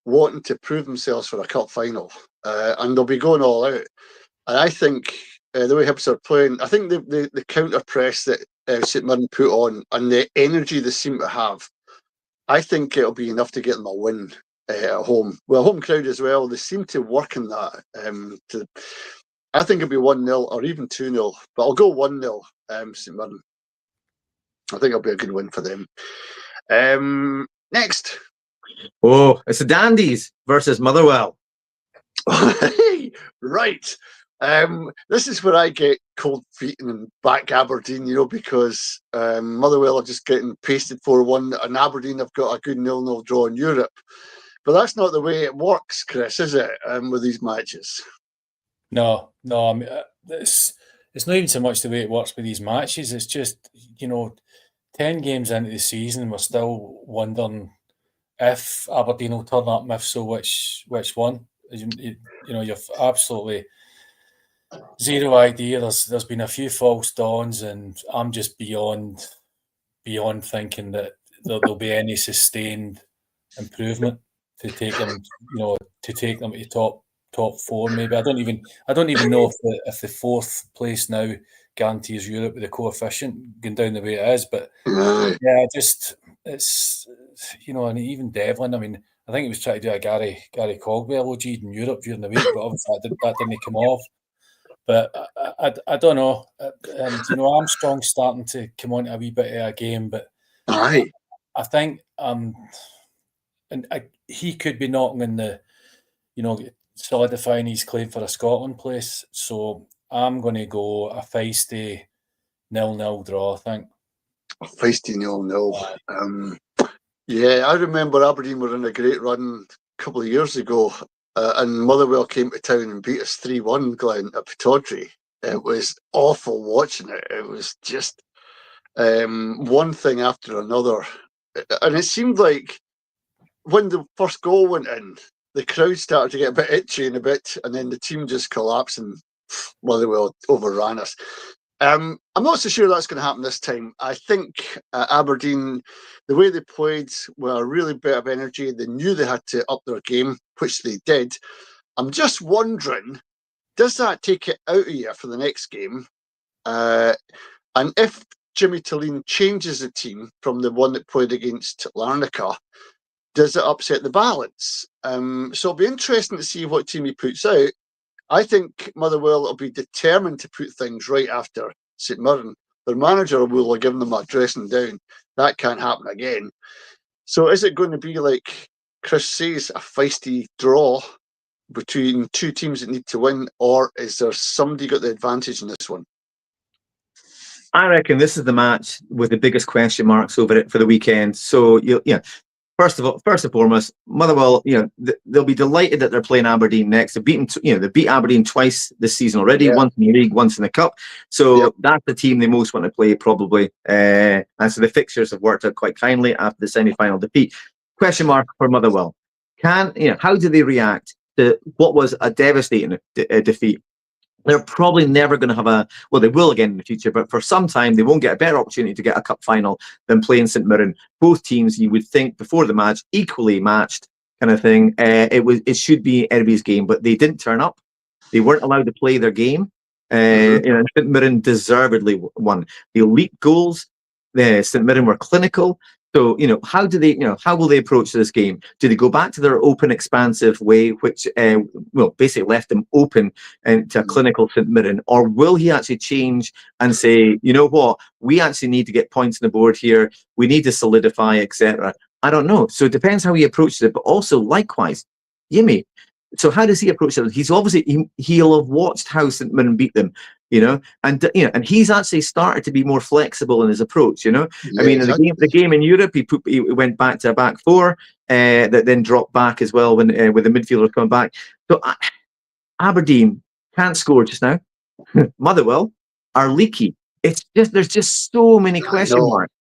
wanting to prove themselves for a cup final, and they'll be going all out. And I think the way Hibs are playing, I think the counter press that St Mirren put on and the energy they seem to have, I think it'll be enough to get them a win at home. Well, home crowd as well, they seem to work in that. I think it'll be 1-0 or even 2-0, but I'll go 1-0 St Mirren. I think it'll be a good win for them. Next. Oh, it's the Dandies versus Motherwell. Right. This is where I get cold feet and back Aberdeen, because Motherwell are just getting pasted 4-1, and Aberdeen have got a good 0-0 draw in Europe. But that's not the way it works, Chris, is it, with these matches? No. I mean, it's not even so much the way it works with these matches. It's just, 10 games into the season, we're still wondering if Aberdeen will turn up, and if so, which one. You've absolutely zero idea. There's been a few false dawns, and I'm just beyond thinking that there'll be any sustained improvement to take them, to top four. Maybe I don't even know if the fourth place now guarantees Europe with the coefficient going down the way it is. But yeah, it's and even Devlin. I mean, I think he was trying to do a Gary Cogby elogy in Europe during the week, but obviously that didn't come off. But I don't know. Armstrong's starting to come on to a wee bit of a game, but I think he could be knocking in the, solidifying his claim for a Scotland place. So I'm going to go a feisty 0-0 draw, I think. A feisty 0-0. Yeah, I remember Aberdeen were in a great run a couple of years ago, and Motherwell came to town and beat us 3-1, Glenn, at Pittodrie. It was awful watching it. It was just one thing after another. And it seemed like when the first goal went in, the crowd started to get a bit itchy and then the team just collapsed and Motherwell overran us. I'm not so sure that's going to happen this time. I think Aberdeen, the way they played, were a really bit of energy. They knew they had to up their game, which they did. I'm just wondering, does that take it out of you for the next game? And if Jimmy Tillene changes the team from the one that played against Larnaca, does it upset the balance? So it'll be interesting to see what team he puts out. I think Motherwell will be determined to put things right after St Mirren. Their manager will have given them a dressing down. That can't happen again. So is it going to be, like Chris says, a feisty draw between two teams that need to win, or is there somebody got the advantage in this one? I reckon this is the match with the biggest question marks over it for the weekend. So first and foremost, Motherwell, they'll be delighted that they're playing Aberdeen next. They beat Aberdeen twice this season already, once in the league, once in the cup. So that's the team they most want to play, probably. And so the fixtures have worked out quite kindly after the semi-final defeat. Question mark for Motherwell: how do they react to what was a devastating defeat? They're probably never going to have they will again in the future, but for some time they won't get a better opportunity to get a cup final than playing St Mirren. Both teams, you would think before the match, equally matched kind of thing. It should be everybody's game, but they didn't turn up. They weren't allowed to play their game. St Mirren deservedly won. The elite goals, St Mirren were clinical. So, how will they approach this game? Do they go back to their open, expansive way, which, basically left them open to a clinical St Mirren? Or will he actually change and say, you know what, we actually need to get points on the board here. We need to solidify, etc. I don't know. So it depends how he approaches it. But also, likewise, Jimmy. So how does he approach it? He's obviously, he'll have watched how St Mirren beat them. and and he's actually started to be more flexible in his approach. I mean, in exactly. the game in Europe, he went back to a back four, that then dropped back as well when with the midfielder coming back. So Aberdeen can't score just now. Motherwell are leaky. It's just there's just so many question marks.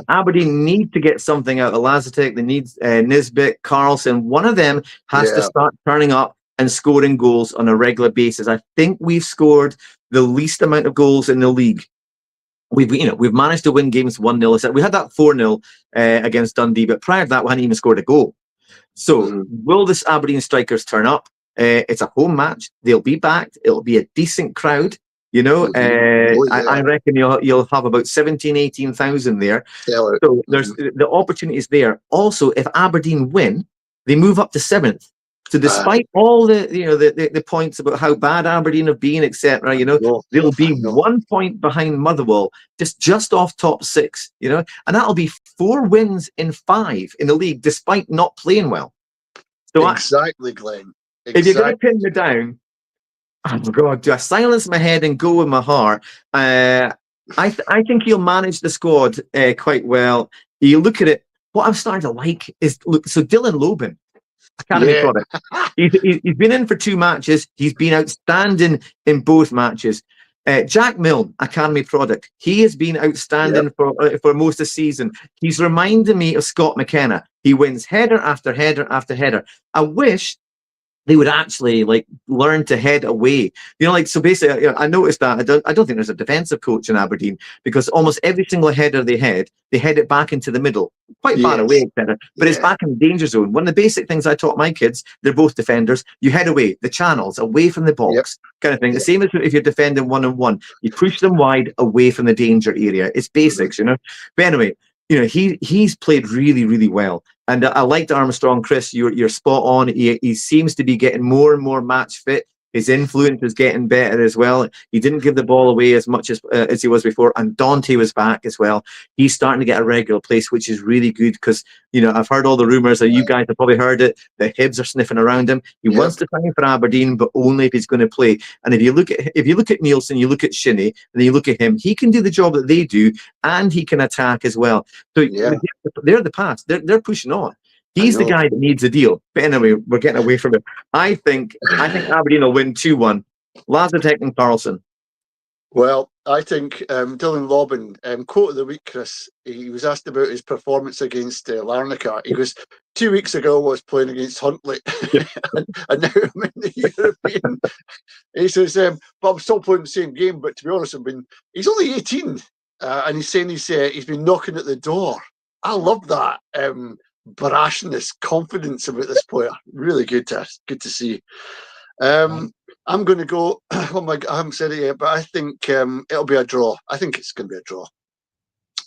Aberdeen need to get something out of Lazatek. They need Nisbet, Carlson. One of them has to start turning up and scoring goals on a regular basis. I think we've scored the least amount of goals in the league. We've managed to win games 1-0. We had that 4-0 against Dundee, but prior to that, we hadn't even scored a goal. So will this Aberdeen strikers turn up? It's a home match. They'll be backed. It'll be a decent crowd. I reckon you'll have about 17,000, 18,000 there. So there's the opportunities there. Also, if Aberdeen win, they move up to 7th. So despite all the points about how bad Aberdeen have been, etc., they'll be 1 point behind Motherwell, just off top 6. And that'll be 4 wins in 5 in the league, despite not playing well. So exactly, Glenn. Exactly. If you're going to pin me down, oh God, do I silence my head and go with my heart? I think he'll manage the squad quite well. You look at it. What I'm starting to like is so Dylan Lobin, Academy product. He's been in for 2 matches. He's been outstanding in both matches. Jack Milne, Academy product. He has been outstanding for most of the season. He's reminding me of Scott McKenna. He wins header after header after header. I wish they would actually learn to head away. So basically, I noticed that I don't think there's a defensive coach in Aberdeen, because almost every single header they head it back into the middle, quite far away, etc. But it's back in the danger zone. One of the basic things I taught my kids, they're both defenders, you head away, the channels, away from the box, kind of thing. The same as if you're defending 1-on-1, you push them wide away from the danger area. It's basics, But anyway, he's played really, really well. And I liked Armstrong, Chris. You're spot on. He seems to be getting more and more match fit. His influence is getting better as well. He didn't give the ball away as much as he was before. And Dante was back as well. He's starting to get a regular place, which is really good, because I've heard all the rumours that you guys have probably heard it. The Hibs are sniffing around him. He wants to sign for Aberdeen, but only if he's going to play. And if you look at Nielsen, you look at Shinnie, and then you look at him, he can do the job that they do, and he can attack as well. So they're the pass. They're pushing on. He's the guy that needs a deal. But anyway, we're getting away from it. I think Aberdeen will win 2-1. Lazatek and Carlson. Well, I think Dylan Lobin, quote of the week, Chris, he was asked about his performance against Larnaca. He goes, 2 weeks ago I was playing against Huntly, and now I'm in the European. He says, but I'm still playing the same game, but to be honest, he's only 18, and he's saying he's been knocking at the door. I love that. Brashness, confidence about this player. Really good to see. I'm going to go. Oh my God, I haven't said it yet, but I think it'll be a draw. I think it's going to be a draw,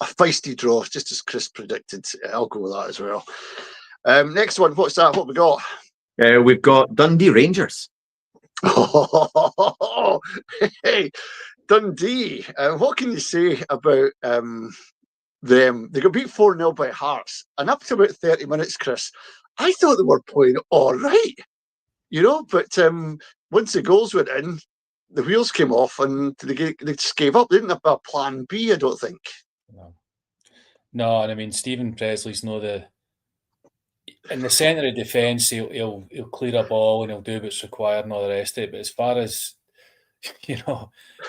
a feisty draw, just as Chris predicted. I'll go with that as well. Next one. What's that? What we got? We've got Dundee Rangers. Oh, hey, Dundee. What can you say about them? They got beat 4-0 by Hearts, and up to about 30 minutes, Chris, I thought they were playing all right, but once the goals went in, the wheels came off, and they just gave up. They didn't have a plan B, I don't think. No, and I mean, Stephen Presley's in the centre of defence. He'll clear a ball and he'll do what's required and all the rest of it. But as far as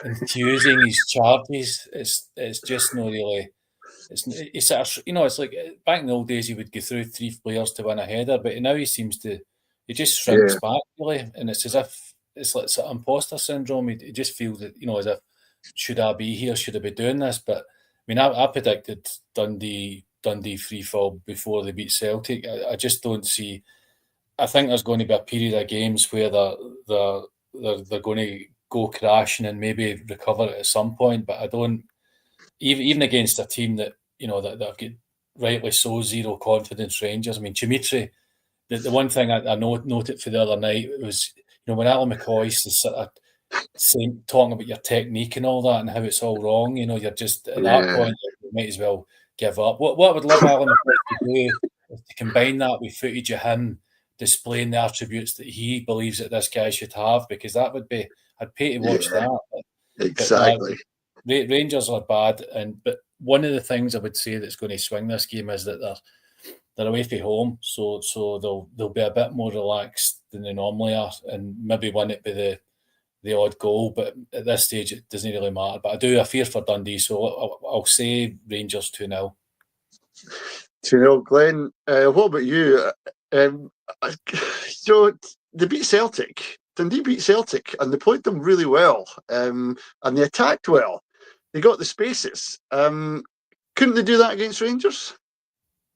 enthusing his charges, it's just not really. It's like back in the old days he would go through 3 players to win a header, but now he just shrinks back really, and it's as if it's like sort of imposter syndrome. He just feels that as if, should I be here? Should I be doing this? But I mean, I predicted Dundee free fall before they beat Celtic. I just don't see. I think there's going to be a period of games where they're going to go crashing and maybe recover it at some point, but I don't. Even against a team that that have got rightly so zero confidence, Rangers. I mean, Dimitri. The one thing I noted for the other night was when Alan McCoy is sort of talking about your technique and all that and how it's all wrong. You're just at that point you might as well give up. What I would love Alan McCoy to do is to combine that with footage of him displaying the attributes that he believes that this guy should have, because that would be, I'd pay to watch that. But Exactly. Rangers are bad, but one of the things I would say that's going to swing this game is that they're away from home, so they'll be a bit more relaxed than they normally are, and maybe win it by the odd goal. But at this stage, it doesn't really matter. But I fear for Dundee, so I'll say Rangers 2-0. 2-0. Glenn, what about you? So they beat Celtic. Dundee beat Celtic, and they played them really well, and they attacked well. They got the spaces. Couldn't they do that against Rangers?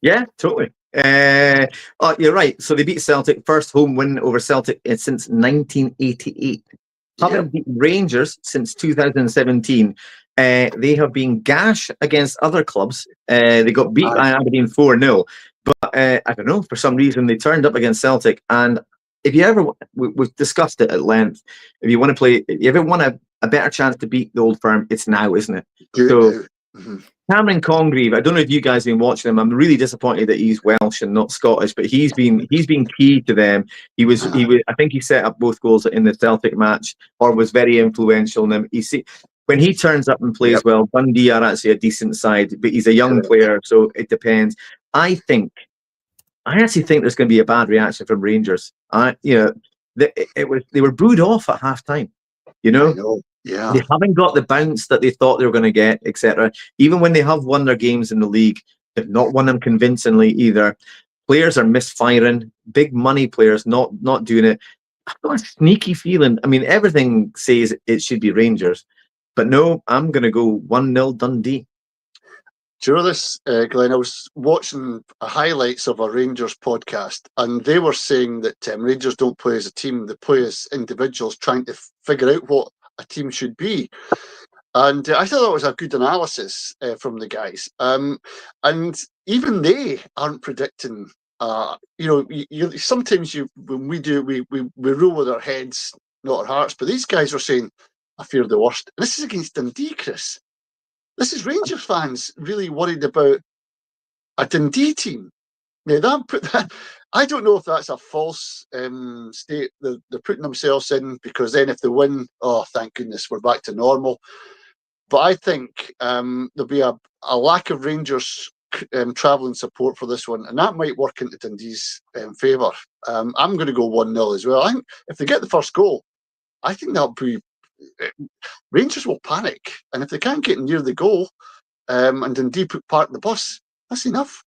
Yeah, totally. You're right. So they beat Celtic, first home win over Celtic since 1988. Haven't beaten Rangers since 2017. They have been gash against other clubs. They got beat by Aberdeen 4-0. But I don't know, for some reason they turned up against Celtic. And if you ever, we've discussed it at length, if you want to play, if you ever want a better chance to beat the Old Firm, it's now, isn't it? So Cameron Congreve, I don't know if you guys have been watching him. I'm really disappointed that he's Welsh and not Scottish, but he's been key to them. He was I think he set up both goals in the Celtic match, or was very influential in them. When he turns up and plays well, Dundee are actually a decent side, but he's a young player, so it depends. I actually think there's going to be a bad reaction from Rangers. They were booed off at half time. You know? I know. Yeah. They haven't got the bounce that they thought they were going to get, etc. Even when they have won their games in the league, they've not won them convincingly either. Players are misfiring. Big money players not doing it. I've got a sneaky feeling. I mean, everything says it should be Rangers, but no, I'm going to go 1-0 Dundee. Do you know this, Glenn? I was watching highlights of a Rangers podcast, and they were saying that Rangers don't play as a team; they play as individuals, trying to figure out what a team should be. And I thought that was a good analysis from the guys. And even they aren't predicting. Sometimes when we do, we rule with our heads, not our hearts. But these guys are saying, "I fear the worst." And this is against Dundee, Chris. This is Rangers fans really worried about a Dundee team. Now I don't know if that's a false state that they're putting themselves in, because then if they win, oh, thank goodness, we're back to normal. But I think there'll be a lack of Rangers travelling support for this one, and that might work into Dundee's favour. I'm going to go 1-0 as well. I think if they get the first goal, I think that'll be... Rangers will panic, and if they can't get near the goal and Dundee park the bus, that's enough.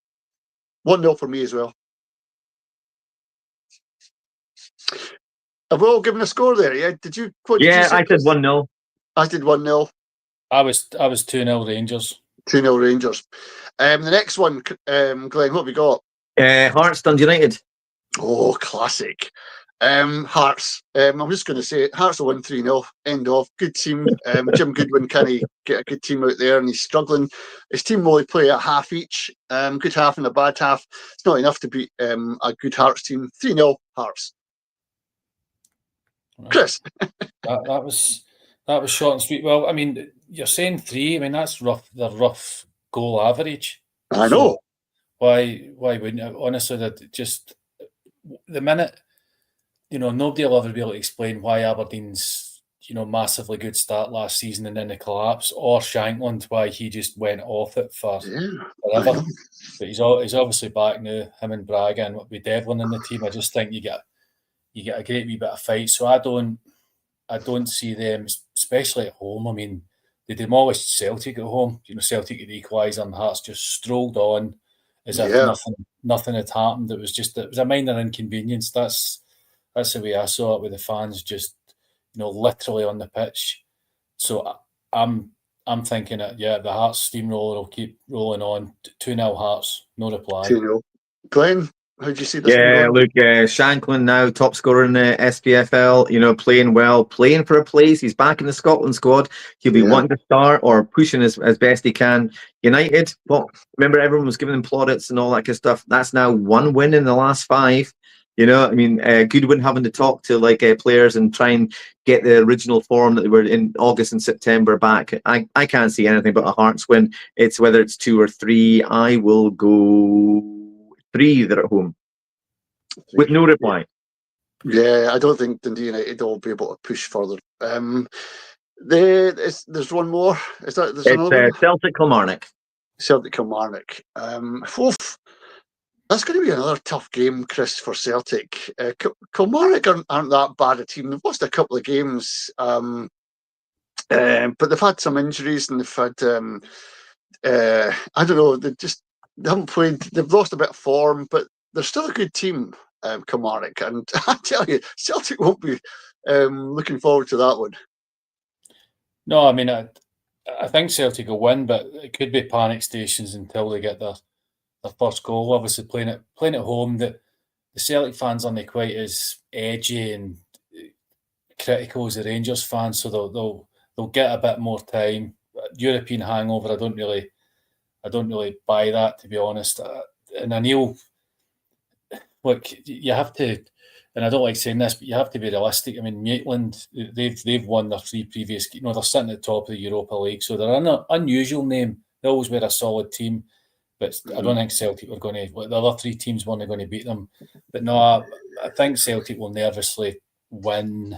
1-0 for me as well. Have we all given a score there? Yeah, did you? I said 1-0. I did 1-0. I was 2-0 Rangers. 2-0 Rangers. The next one, Glenn, what have we got? Hearts Dundee United. Oh, classic. Hearts. I'm just going to say it. Hearts will win 3-0. End of. Good team. Jim Goodwin can get a good team out there, and he's struggling. His team will only play a half each. Good half and a bad half. It's not enough to beat a good Hearts team. 3-0 Hearts. Right. Chris. that was short and sweet. Well, I mean, you're saying 3. I mean, that's rough. The rough goal average. I know. So why wouldn't you? Honestly, that just the minute. Nobody will ever be able to explain why Aberdeen's, massively good start last season and then the collapse, or Shankland, why he just went off it for forever. But he's obviously back now, him and Braga, and with Devlin in the team. I just think you get a great wee bit of fight. So I don't see them, especially at home. I mean, they demolished Celtic at home. Celtic had equalised and Hearts just strolled on as if nothing had happened. It was a minor inconvenience. That's the way I saw it, with the fans just, literally on the pitch. So I'm thinking that, the Hearts steamroller will keep rolling on. 2-0 Hearts, no reply. 2-0. Glenn, how do you see this? Yeah, look, Shankland now top scorer in the SPFL. Playing well, playing for a place. He's back in the Scotland squad. He'll be wanting to start or pushing as best he can. United, well, remember everyone was giving them plaudits and all that kind of stuff. That's now 1 win in the last 5. Goodwin having to talk to players and try and get the original form that they were in August and September back. I can't see anything but a Hearts win. It's whether it's 2 or 3. I will go 3. They're at home with no reply. Yeah, I don't think Dundee United will be able to push further. There's one more. There's another one? Celtic Kilmarnock. Celtic Kilmarnock. That's going to be another tough game, Chris, for Celtic. Kilmarnock aren't that bad a team. They've lost a couple of games, but they've had some injuries and they've had, I don't know, they haven't played. They've lost a bit of form, but they're still a good team, Kilmarnock. And I tell you, Celtic won't be looking forward to that one. No, I mean, I think Celtic will win, but it could be panic stations until they get their first goal. Obviously, playing at home, the Celtic fans aren't quite as edgy and critical as the Rangers fans, so they'll get a bit more time. European hangover, I don't really buy that, to be honest. And I know, look, you have to, and I don't like saying this, but you have to be realistic. I mean, Maitland, they've won their 3 previous. They're sitting at the top of the Europa League, so they're an unusual name. They always were a solid team. But I don't think Celtic were going to. The other 3 teams weren't going to beat them. But no, I think Celtic will nervously win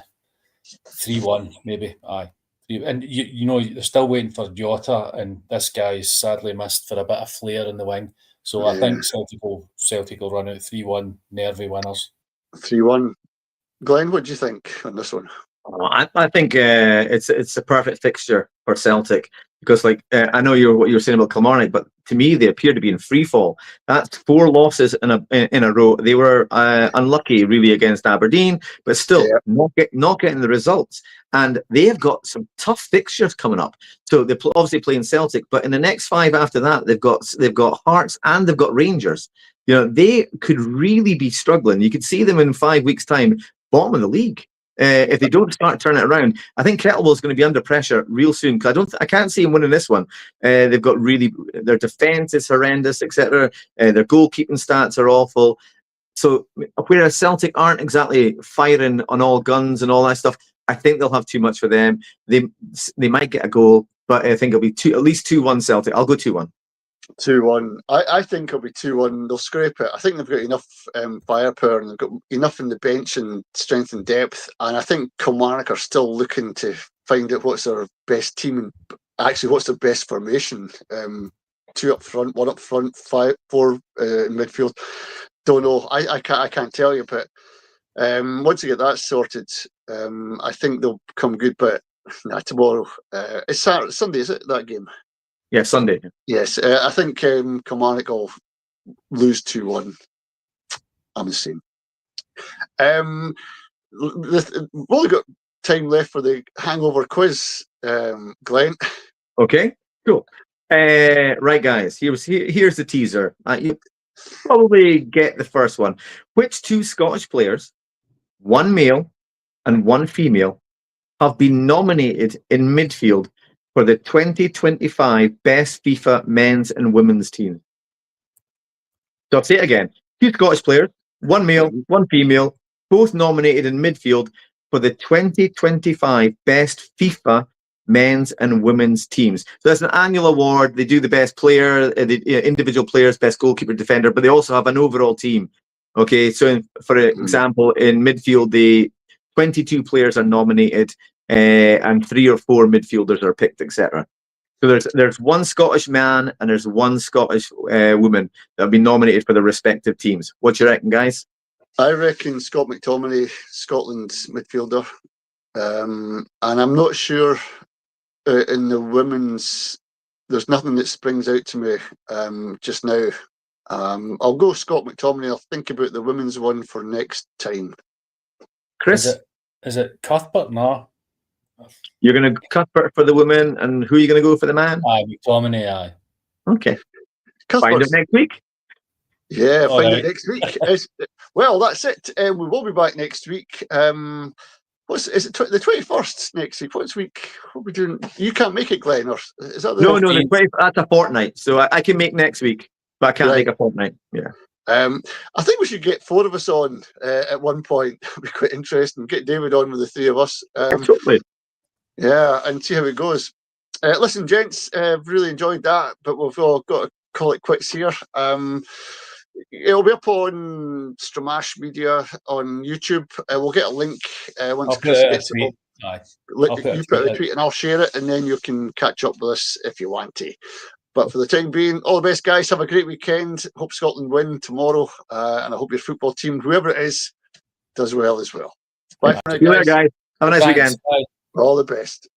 3-1, maybe. Aye, and they're still waiting for Jota, and this guy's sadly missed for a bit of flair in the wing. So I think Celtic will run out 3-1, nervy winners. 3-1. Glenn, what do you think on this one? I think it's a perfect fixture for Celtic because, I know what you were saying about Kilmarnock, but to me they appear to be in free fall. That's 4 losses in a row. They were unlucky, really, against Aberdeen, but still not getting the results. And they have got some tough fixtures coming up. So they're obviously playing Celtic, but in the next 5 after that, they've got Hearts and they've got Rangers. They could really be struggling. You could see them in 5 weeks' time, bottom of the league. If they don't start turning it around, I think Kettlewell is going to be under pressure real soon because I can't see them winning this one. They've got their defence is horrendous, etc. Their goalkeeping stats are awful. So whereas Celtic aren't exactly firing on all guns and all that stuff, I think they'll have too much for them. They might get a goal, but I think it'll be at least 2-1 Celtic. I'll go 2-1. 2-1. I think it'll be 2-1. They'll scrape it. I think they've got enough firepower and they've got enough in the bench and strength and depth. And I think Kilmarnock are still looking to find out what's their best team and actually what's their best formation. 2 up front, 1 up front, 4 in midfield. Don't know. I can't tell you. But once you get that sorted, I think they'll come good. But tomorrow, it's Sunday, is it, that game? Yeah, Sunday. Yes, I think Kilmarnock will lose 2-1. I'm the same. We've only got time left for the hangover quiz, Glenn. Okay, cool. Right, guys, here's the teaser. You probably get the first one. Which 2 Scottish players, 1 male and 1 female, have been nominated in midfield for the 2025 Best FIFA Men's and Women's Team? So I'll say it again. 2 Scottish players, 1 male, 1 female, both nominated in midfield for the 2025 Best FIFA Men's and Women's Teams. So that's an annual award. They do the best player, the individual players, best goalkeeper, defender, but they also have an overall team. Okay, so for example, in midfield, the 22 players are nominated, and 3 or 4 midfielders are picked, etc. So there's 1 Scottish man and there's 1 Scottish woman that have been nominated for the respective teams. What do you reckon, guys? I reckon Scott McTominay, Scotland's midfielder, and I'm not sure in the women's. There's nothing that springs out to me just now. I'll go Scott McTominay. I'll think about the women's one for next time. Chris, is it Cuthbert? No. You're going to Cuthbert for the women, and who are you going to go for the man? Aye, McTominay, aye. Okay. Cuthbert's... Find it next week? Yeah, find it next week. Well, that's it. We will be back next week. Is it the 21st next week? What are we doing? You can't make it, Glenn, or is that the... No, the 20th, that's a fortnight. So I can make next week, but I can't make a fortnight. Yeah. I think we should get 4 of us on at one point. It'd be quite interesting. Get David on with the 3 of us. Absolutely. Yeah, and see how it goes. Listen, gents, really enjoyed that, but we've all got to call it quits here. It'll be up on Stramash Media on YouTube. We'll get a link once Chris gets it Aye. You I'll put put out a tweet and I'll share it, and then you can catch up with us if you want to. But for the time being, all the best, guys. Have a great weekend. Hope Scotland win tomorrow, and I hope your football team, whoever it is, does well as well. Bye for now, See you later, guys. guys. Have a nice Thanks. weekend. Bye. All the best.